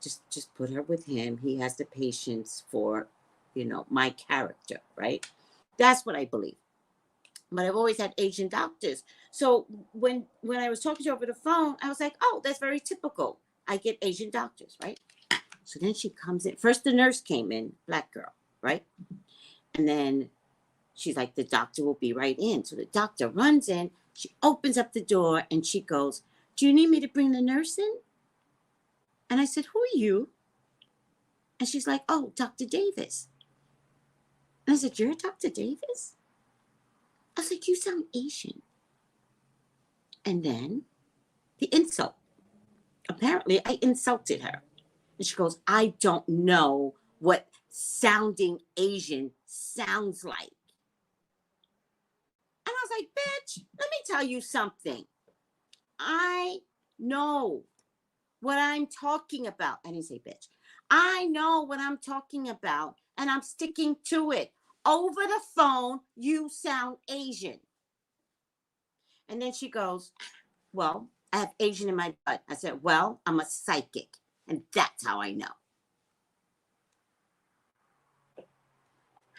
just put her with him. He has the patience for, my character, right? That's what I believe. But I've always had Asian doctors. So when I was talking to her over the phone, I was like, oh, that's very typical. I get Asian doctors, right? So then she comes in. First, the nurse came in, black girl, right? And then she's like, the doctor will be right in. So the doctor runs in. She opens up the door and she goes, do you need me to bring the nurse in? And I said, who are you? And she's like, oh, Dr. Davis. And I said, you're Dr. Davis? I was like, you sound Asian. And then the insult. Apparently, I insulted her. And she goes, I don't know what sounding Asian sounds like. And I was like, bitch, let me tell you something. I know what I'm talking about. I didn't say bitch. I know what I'm talking about, and I'm sticking to it. Over the phone, you sound Asian. And then she goes, well, I have Asian in my blood. I said, well, I'm a psychic, and that's how I know.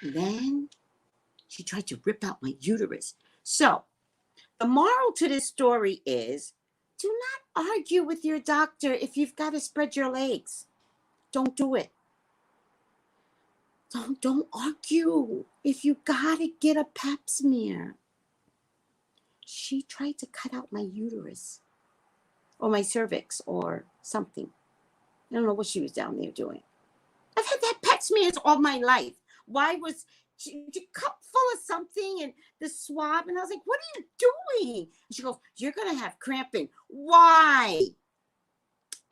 And then she tried to rip out my uterus. So the moral to this story is, do not argue with your doctor if you've got to spread your legs. Don't do it. Don't argue if you got to get a pap smear. She tried to cut out my uterus or my cervix or something. I don't know what she was down there doing. I've had that pap smears all my life. Why was she cup full of something and the swab? And I was like, what are you doing? And she goes, you're going to have cramping. Why?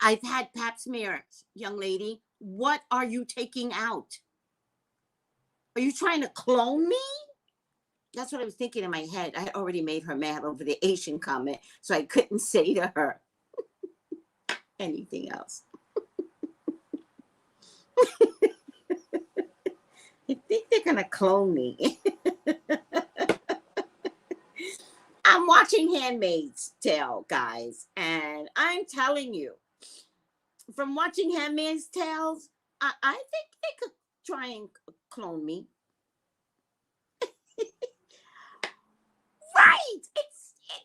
I've had pap smears, young lady. What are you taking out? Are you trying to clone me? That's what I was thinking in my head. I had already made her mad over the Asian comment, so I couldn't say to her anything else. I think they're going to clone me. I'm watching Handmaid's Tale, guys, and I'm telling you, from watching Handmaid's Tales, I think they could try and clone me. Right! It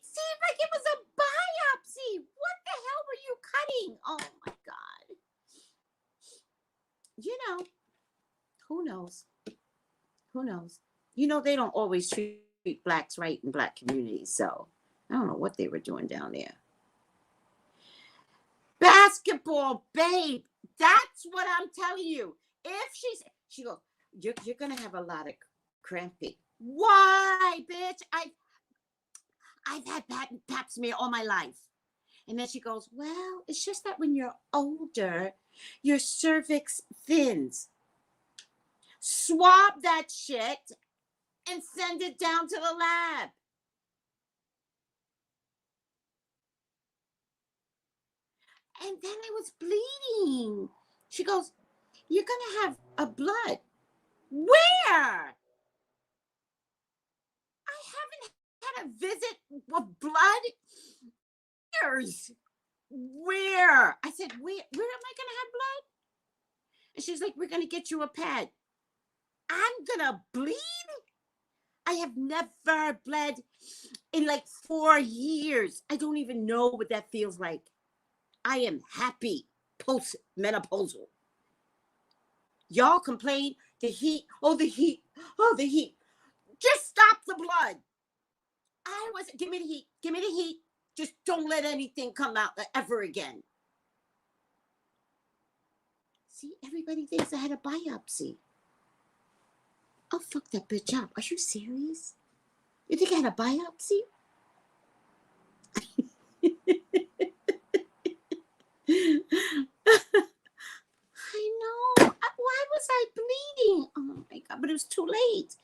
seemed like it was a biopsy. What the hell were you cutting? Oh my God. Who knows? Who knows? They don't always treat blacks right in black communities, so I don't know what they were doing down there. Basketball, babe. That's what I'm telling you. If she goes, you're gonna have a lot of cramping. Why, bitch? I've had pap smear all my life. And then she goes, well, it's just that when you're older, your cervix thins. Swab that shit and send it down to the lab. And then I was bleeding. She goes, you're going to have a blood. Where? I haven't had a visit with blood years. Where? I said, where am I going to have blood? And she's like, we're going to get you a pad. I'm going to bleed? I have never bled in like 4 years. I don't even know what that feels like. I am happy post-menopausal. Y'all complain, the heat. Just stop the blood. Give me the heat. Just don't let anything come out ever again. See, everybody thinks I had a biopsy. I'll fuck that bitch up. Are you serious? You think I had a biopsy? I know. Why was I bleeding? Oh my God, but it was too late.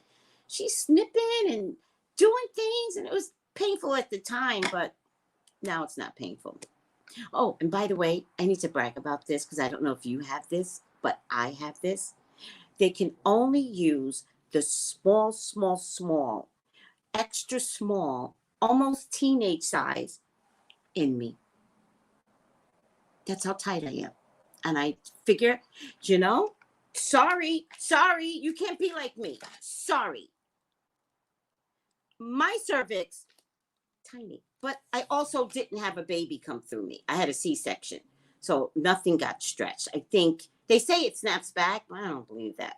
She's snipping and doing things, and it was painful at the time, but now it's not painful. Oh, and by the way, I need to brag about this because I don't know if you have this, but I have this. They can only use the small, small, small, extra small, almost teenage size in me. That's how tight I am. And I figure, you know, sorry, you can't be like me. Sorry. My cervix, tiny. But I also didn't have a baby come through me. I had a C-section. So nothing got stretched. I think they say it snaps back. I don't believe that.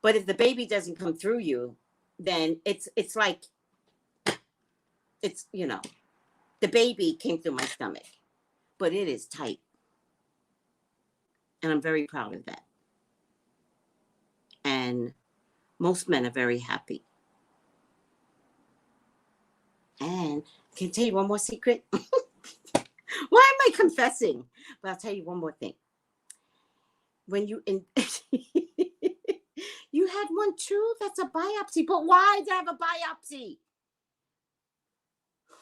But if the baby doesn't come through you, then it's like, it's, you know, the baby came through my stomach. But it is tight. And I'm very proud of that. And most men are very happy. And can I tell you one more secret? Why am I confessing? But I'll tell you one more thing. When you you had one too, that's a biopsy. But why did I have a biopsy?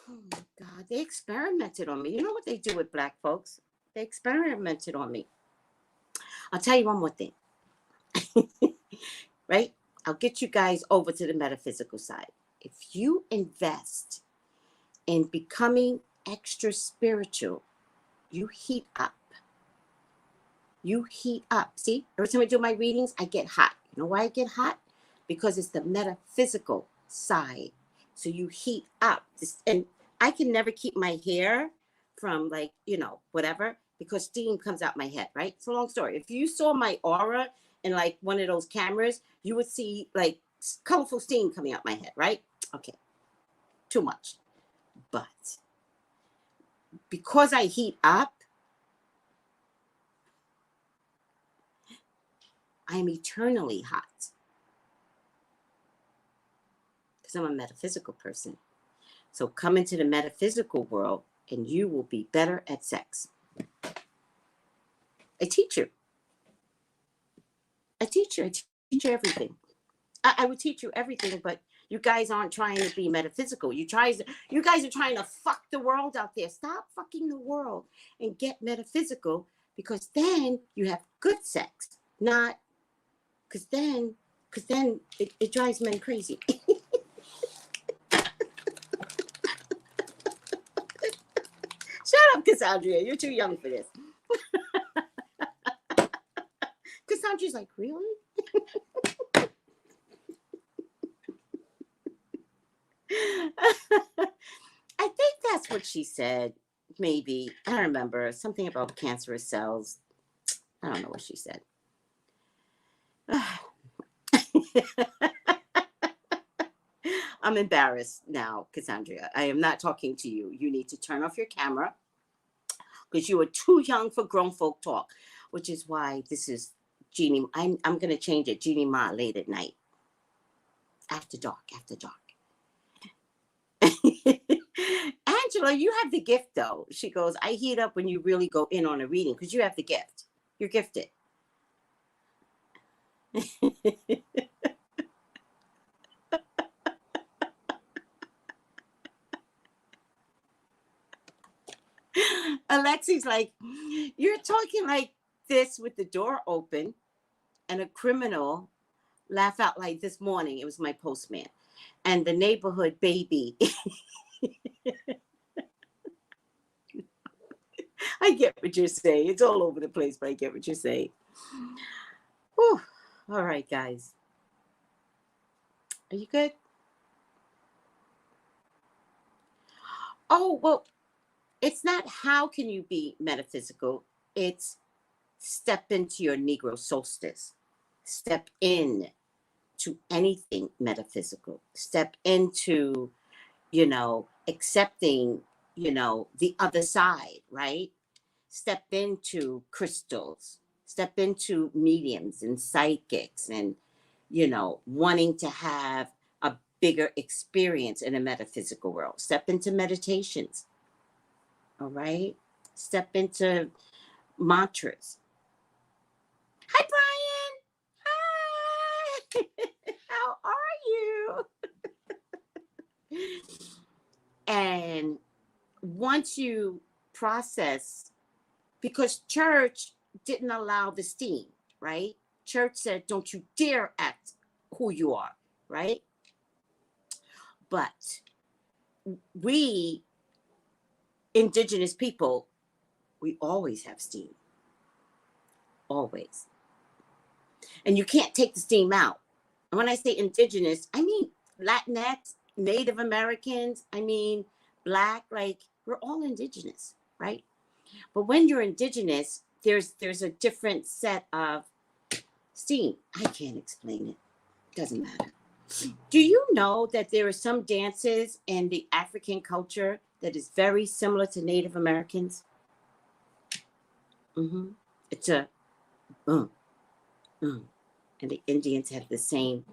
Oh my God, they experimented on me. You know what they do with Black folks? They experimented on me. I'll tell you one more thing. Right? I'll get you guys over to the metaphysical side. If you invest in becoming extra spiritual, you heat up. You heat up. See, every time I do my readings, I get hot. You know why I get hot? Because it's the metaphysical side. So you heat up. And I can never keep my hair from, like, you know, whatever, because steam comes out my head, right? It's a long story. If you saw my aura in like one of those cameras, you would see like colorful steam coming out my head, right? Okay, too much. But because I heat up, I'm eternally hot. Because I'm a metaphysical person. So come into the metaphysical world and you will be better at sex. I teach you. I teach you everything. I would teach you everything, but you guys aren't trying to be metaphysical. You guys are trying to fuck the world out there. Stop fucking the world and get metaphysical, because then you have good sex. Not because then it drives men crazy. Shut up, Cassandra. You're too young for this. Cassandra's like, really? I think that's what she said. Maybe. I don't remember. Something about cancerous cells. I don't know what she said. I'm embarrassed now, Cassandra. I am not talking to you. You need to turn off your camera because you are too young for grown folk talk, which is why this is Jeannie. I'm going to change it. Jeannie Mai late at night. After dark. Angela, you have the gift, though. She goes, I heat up when you really go in on a reading because you have the gift. You're gifted. Alexi's like, you're talking like this with the door open, and a criminal laugh out like this morning. It was my postman and the neighborhood baby. I get what you're saying. It's all over the place, but I get what you're saying. Whew. All right, guys. Are you good? Oh, well, it's not how can you be metaphysical. It's step into your Negro solstice. Step in to anything metaphysical. Step into, accepting, the other side, right? Step into crystals. Step into mediums and psychics and, wanting to have a bigger experience in a metaphysical world. Step into meditations. All right? Step into mantras. Hi, Brian. Hi. How are you? And once you process, because church didn't allow the steam, right? Church said, don't you dare act who you are, right? But we, indigenous people, we always have steam. Always. And you can't take the steam out. And when I say indigenous, I mean Latinx, Native Americans, I mean Black, like we're all indigenous, right? But when you're indigenous, there's a different set of steam. I can't explain it. Doesn't matter. Do you know that there are some dances in the African culture that is very similar to Native Americans? Mm-hmm. It's a and the Indians have the same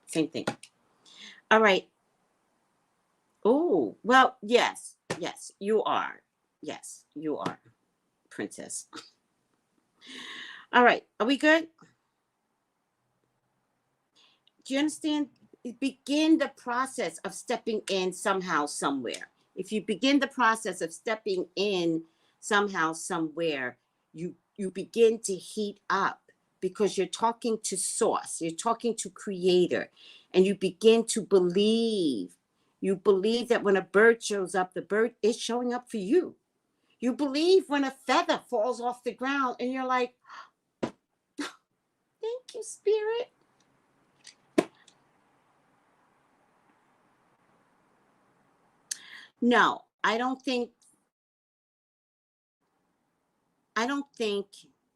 same thing. All right. Oh, well, yes, you are. Yes, you are, princess. All right, are we good? Do you understand? Begin the process of stepping in somehow, somewhere. If you begin the process of stepping in somehow, somewhere, you begin to heat up, because you're talking to source, you're talking to creator, and you begin to believe. You believe that when a bird shows up, the bird is showing up for you. You believe when a feather falls off the ground and you're like, thank you, spirit. No, I don't think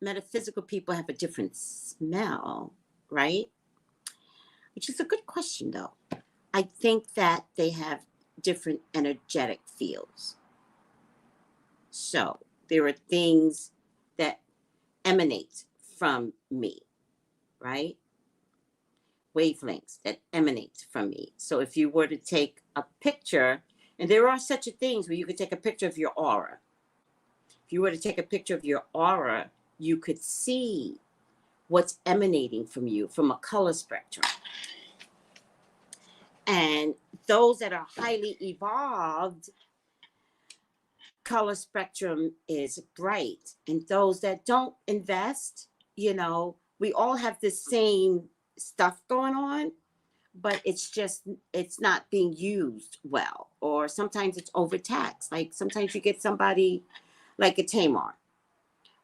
metaphysical people have a different smell, right? Which is a good question, though. I think that they have different energetic fields. So there are things that emanate from me, right? Wavelengths that emanate from me. So if you were to take a picture, and there are such a things where you could take a picture of your aura. If you were to take a picture of your aura, you could see what's emanating from you from a color spectrum. And those that are highly evolved, color spectrum is bright. And those that don't invest, you know, we all have the same stuff going on, but it's not being used well. Or sometimes it's overtaxed. Like sometimes you get somebody like a Tamar,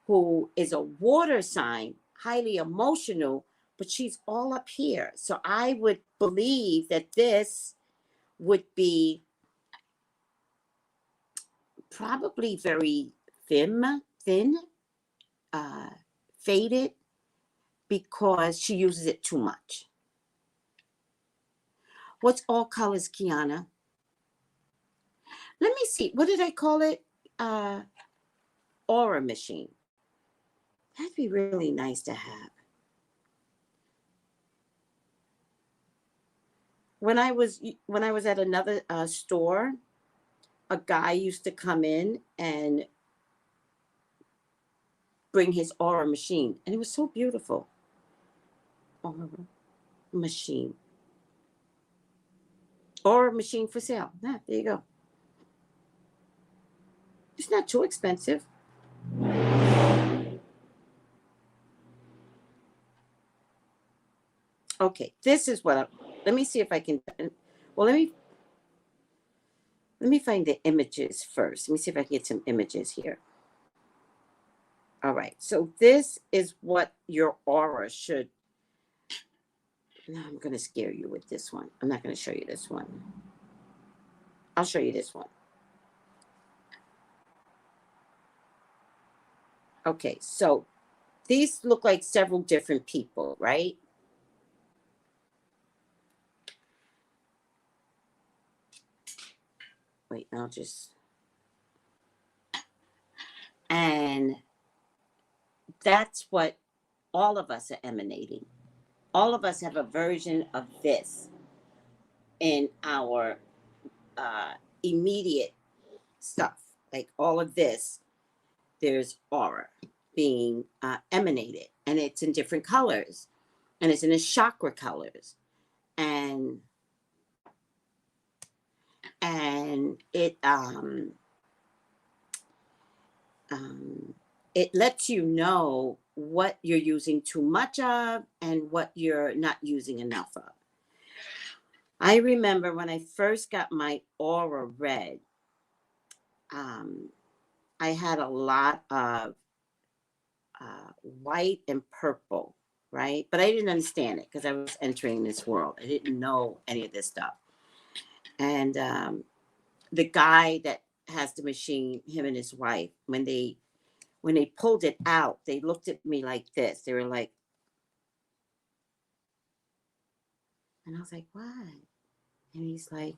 who is a water sign, highly emotional, but she's all up here. So I would believe that this would be probably very thin, faded, because she uses it too much. What's all colors, Kiana? Let me see. What did I call it? Aura machine. That'd be really nice to have. When I was at another store, a guy used to come in and bring his aura machine, and it was so beautiful. Aura machine. Aura machine for sale. Yeah, there you go. It's not too expensive. Okay, this is what let me see if I can. Well, let me find the images first. Let me see if I can get some images here. All right, so this is what your aura should. No, I'm going to scare you with this one. I'm not going to show you this one. I'll show you this one. Okay, so these look like several different people, right? Wait, I'll just. And that's what all of us are emanating. All of us have a version of this in our immediate stuff. Like all of this, there's aura being emanated, and it's in different colors, and it's in the chakra colors. And And it lets you know what you're using too much of and what you're not using enough of. I remember when I first got my aura read, I had a lot of white and purple, right? But I didn't understand it because I was entering this world. I didn't know any of this stuff. And the guy that has the machine, him and his wife, when they pulled it out, they looked at me like this. They were like, and I was like, what? And he's like,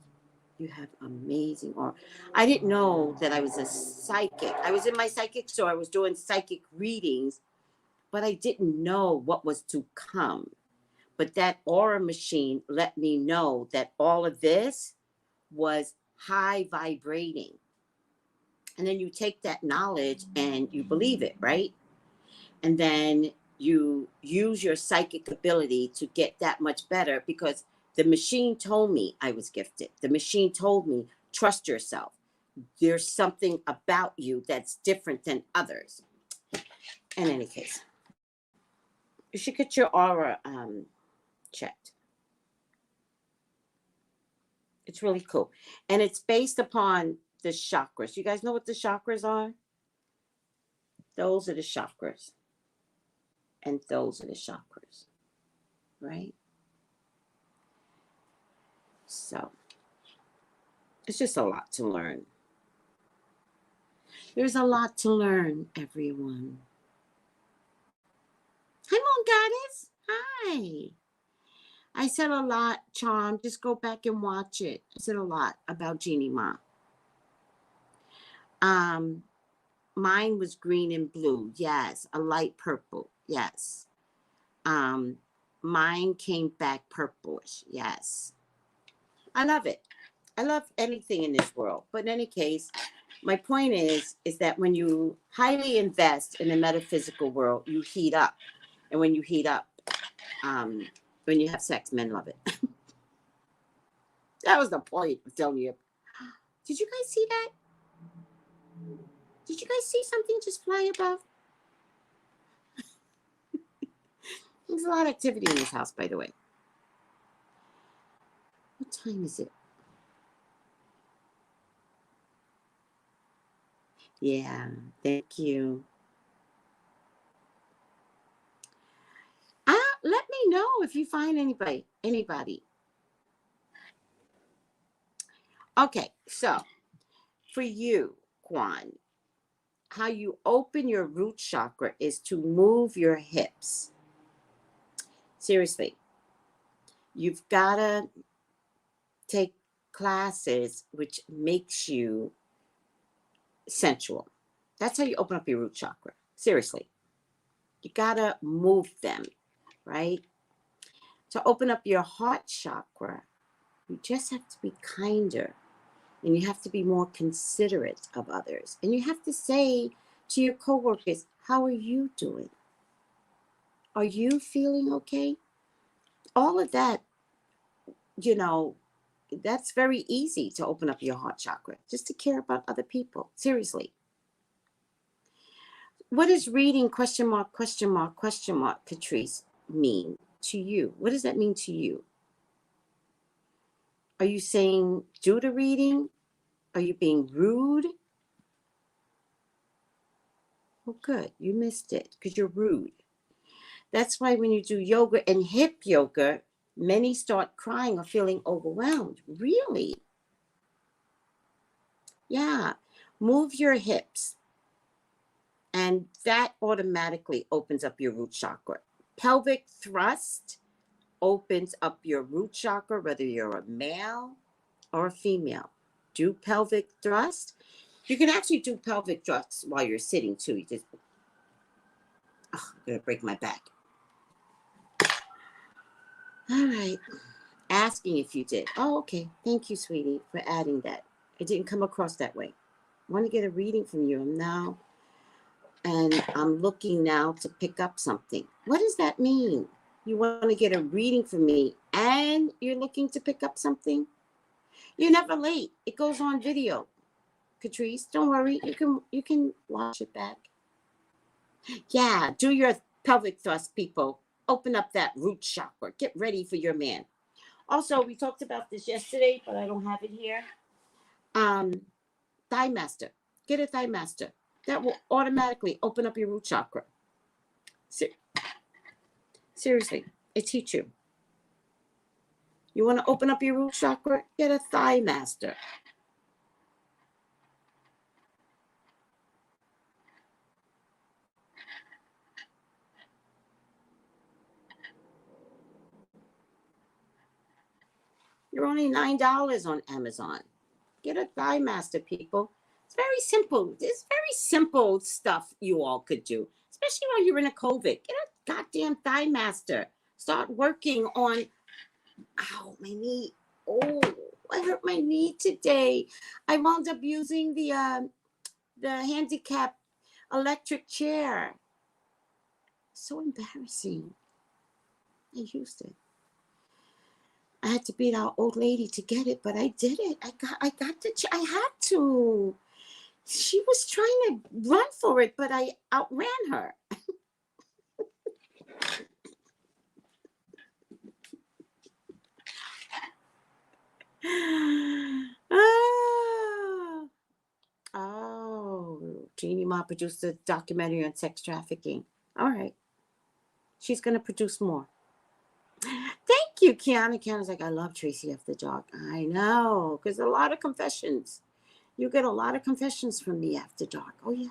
you have amazing aura. I didn't know that I was a psychic. I was in my psychic store. I was doing psychic readings, but I didn't know what was to come. But that aura machine let me know that all of this was high vibrating. And then you take that knowledge and you believe it, right? And then you use your psychic ability to get that much better, because the machine told me I was gifted. The machine told me, trust yourself. There's something about you that's different than others. In any case, you should get your aura checked. It's really cool. And it's based upon the chakras. You guys know what the chakras are? Those are the chakras. And those are the chakras. Right? So, it's just a lot to learn. There's a lot to learn, everyone. Hi, Moon Goddess. Hi. I said a lot, Charm. Just go back and watch it. I said a lot about Jeannie Mai. Mine was green and blue. Yes. A light purple. Yes. Mine came back purplish. Yes. I love it. I love anything in this world. But in any case, my point is that when you highly invest in the metaphysical world, you heat up. And when you heat up, when you have sex, men love it. That was the point of telling you. Did you guys see that? Did you guys see something just fly above? There's a lot of activity in this house, by the way. What time is it? Yeah, thank you. Let me know if you find anybody. Okay, so for you, Kwan, how you open your root chakra is to move your hips. Seriously, you've got to take classes which makes you sensual. That's how you open up your root chakra. Seriously, you got to move them, right? To open up your heart chakra, you just have to be kinder, and you have to be more considerate of others. And you have to say to your coworkers, how are you doing? Are you feeling okay? All of that, you know, that's very easy to open up your heart chakra, just to care about other people. Seriously. What does reading ? Patrice, mean to you? What does that mean to you? Are you saying do the reading? Are you being rude? Oh, good. You missed it because you're rude. That's why when you do yoga and hip yoga, many start crying or feeling overwhelmed. Really? Yeah. Move your hips. And that automatically opens up your root chakra. Pelvic thrust opens up your root chakra, whether you're a male or a female. Do pelvic thrust. You can actually do pelvic thrusts while you're sitting too. You just, I'm gonna break my back. All right. Asking if you did. Oh, okay. Thank you, sweetie, for adding that. It didn't come across that way. I want to get a reading from you now. And I'm looking now to pick up something. What does that mean? You want to get a reading from me and you're looking to pick up something? You're never late. It goes on video. Catrice, don't worry. You can watch it back. Yeah, do your pelvic thrust, people. Open up that root chakra. Get ready for your man. Also, we talked about this yesterday, but I don't have it here. Thigh master. Get a thigh master. That will automatically open up your root chakra. Seriously, I teach you. You want to open up your root chakra? Get a thigh master. You're only $9 on Amazon. Get a thigh master, people. It's very simple. It's very simple stuff you all could do, especially while you're in a COVID. Get a goddamn thigh master. Start working on. Ow, my knee. Oh, I hurt my knee today. I wound up using the handicap electric chair. So embarrassing. I used it. I had to beat our old lady to get it, but I did it. I got the chair. I had to. She was trying to run for it, but I outran her. Oh, Jeannie Mai produced a documentary on sex trafficking. All right. She's going to produce more. Thank you, Kiana. Kiana's like, I love Tracy After Dark. I know, because a lot of confessions. You get a lot of confessions from me after dark. Oh, yeah.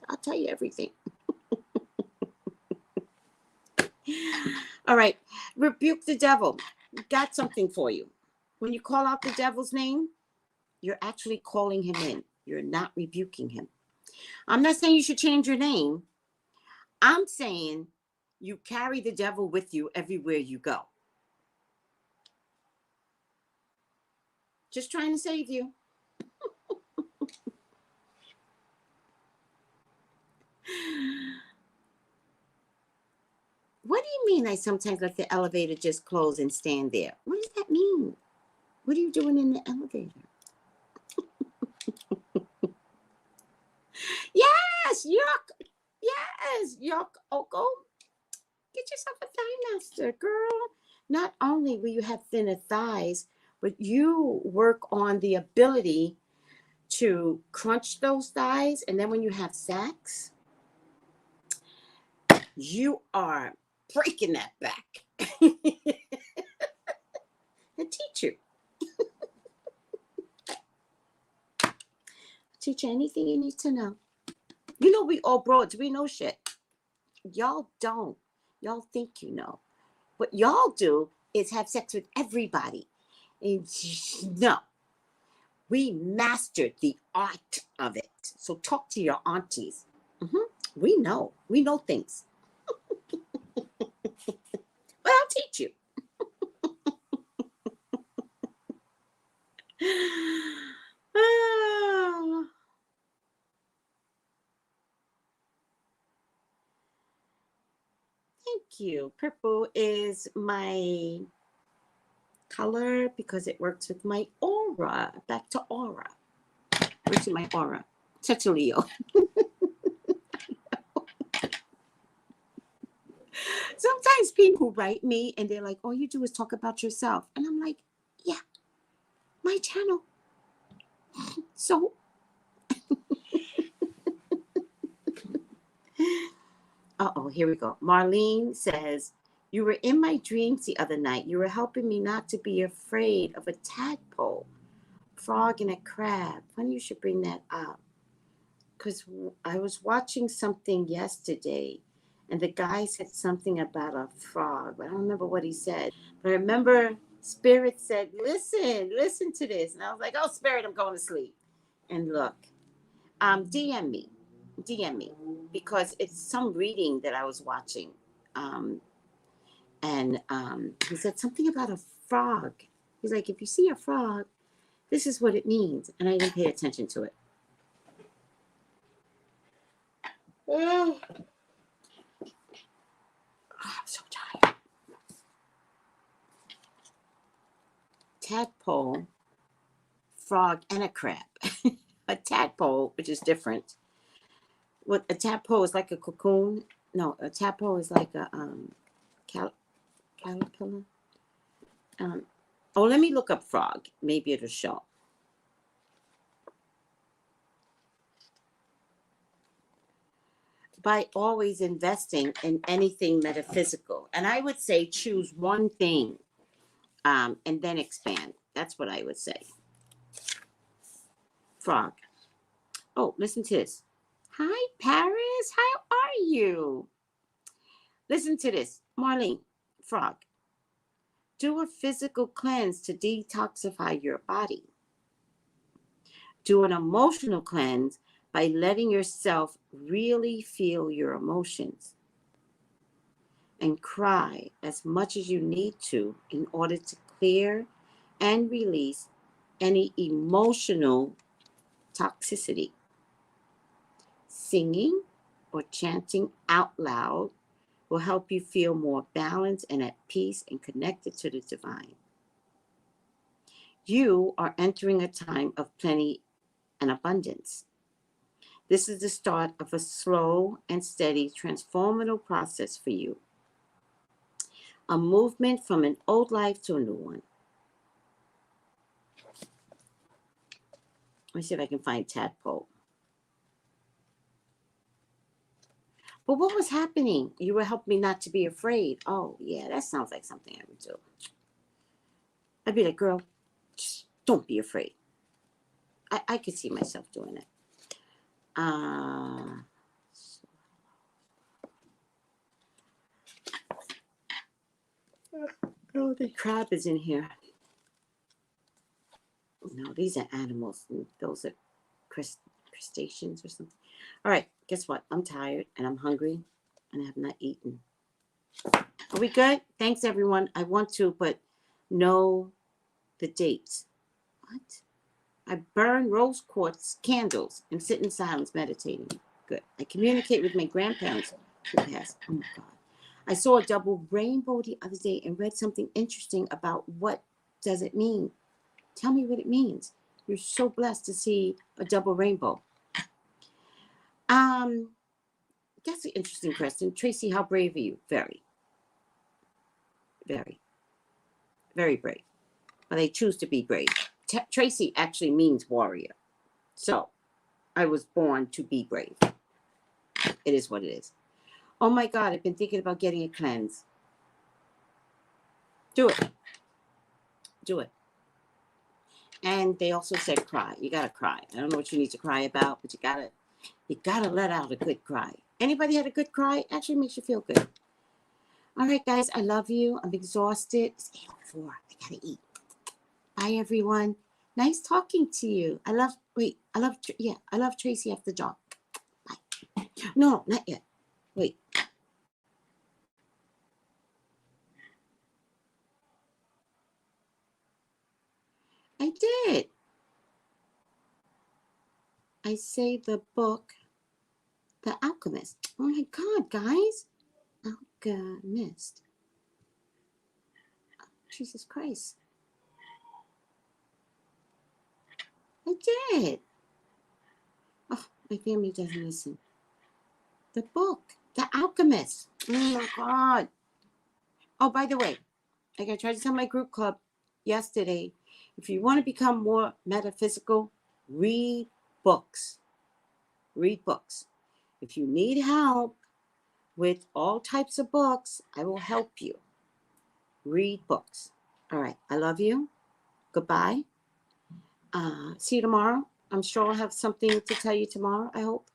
I'll tell you everything. All right. Rebuke the devil. Got something for you. When you call out the devil's name, you're actually calling him in. You're not rebuking him. I'm not saying you should change your name. I'm saying you carry the devil with you everywhere you go. Just trying to save you. What do you mean I sometimes let the elevator just close and stand there? What does that mean? What are you doing in the elevator? Yes, yuck. Yes, yuck. Oko. Get yourself a thigh master, girl. Not only will you have thinner thighs, but you work on the ability to crunch those thighs. And then when you have sex, you are breaking that back. I teach you. Teach you anything you need to know. You know, we all broads, we know shit. Y'all don't. Y'all think you know. What y'all do is have sex with everybody. And no, we mastered the art of it. So talk to your aunties. We know things. But I'll teach you. Thank you. Purple is my color because it works with my aura. Back to aura. Works with my aura. Such a Leo. Sometimes people write me and they're like, all you do is talk about yourself. And I'm like, yeah, my channel. So here we go. Marlene says, you were in my dreams the other night. You were helping me not to be afraid of a tadpole, frog, and a crab. Funny you should bring that up. Because I was watching something yesterday, and the guy said something about a frog. I don't remember what he said. But I remember Spirit said, listen to this. And I was like, oh, Spirit, I'm going to sleep. And look, DM me, because it's some reading that I was watching. And he said something about a frog. He's like, if you see a frog, this is what it means. And I didn't pay attention to it. Oh, I'm so tired. Tadpole frog and a crab. A tadpole, which is different. What a tadpole is like a cocoon. No, a tadpole is like a caterpillar. Oh, let me look up frog. Maybe it'll show. By always investing in anything metaphysical. And I would say choose one thing and then expand. That's what I would say. Frog. Oh, listen to this. Hi, Paris. How are you? Listen to this. Marlene, frog. Do a physical cleanse to detoxify your body. Do an emotional cleanse by letting yourself really feel your emotions. And cry as much as you need to in order to clear and release any emotional toxicity. Singing or chanting out loud will help you feel more balanced and at peace and connected to the divine. You are entering a time of plenty and abundance. This is the start of a slow and steady transformative process for you. A movement from an old life to a new one. Let me see if I can find tadpole. But what was happening? You were helping me not to be afraid. Oh, yeah, that sounds like something I would do. I'd be like, girl, just don't be afraid. I could see myself doing it. Oh, the crab is in here. No, these are animals. Those are crustaceans or something. All right, guess what? I'm tired and I'm hungry and I have not eaten. Are we good? Thanks, everyone. I want to, but know the dates. What? I burn rose quartz candles and sit in silence meditating. Good. I communicate with my grandparents who passed. Oh my God. I saw a double rainbow the other day and read something interesting about what does it mean. Tell me what it means. You're so blessed to see a double rainbow. That's an interesting question. Tracy, how brave are you? Very. Very. Very brave. But I choose to be brave. Tracy actually means warrior. So I was born to be brave. It is what it is. Oh my God, I've been thinking about getting a cleanse. Do it. Do it. And they also said cry. You gotta cry. I don't know what you need to cry about, but you gotta let out a good cry. Anybody had a good cry? Actually makes you feel good. All right, guys, I love you. I'm exhausted. It's 8:04. I gotta eat. Bye, everyone. Nice talking to you. I love Tracy after dark. Bye. No, not yet. Wait. I did. I say the book, The Alchemist. Oh my God, guys. Alchemist. Oh, Jesus Christ. I did. Oh, my family doesn't listen. The book, The Alchemist. Oh my God. Oh, by the way, like I tried to tell my group club yesterday, if you want to become more metaphysical, read books. Read books. If you need help with all types of books, I will help you. Read books. All right. I love you. Goodbye. See you tomorrow. I'm sure I'll have something to tell you tomorrow, I hope.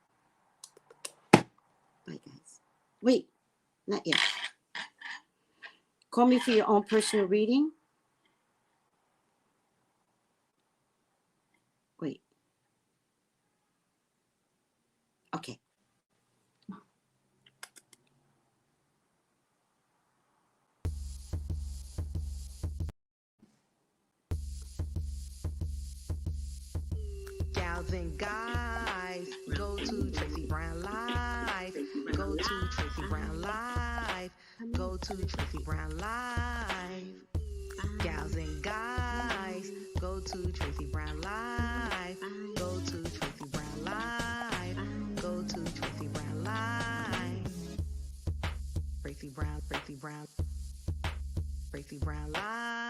Bye, guys. Wait, not yet. Call me for your own personal reading. Wait. Okay. Gals and guys, go to Tracey Brown Live. Go to Tracey Brown Live. Go to Tracey Brown Live. Gals and guys, go to Tracey Brown Live. Go to Tracey Brown Live. Go to Tracey Brown Live. Tracey Brown Live.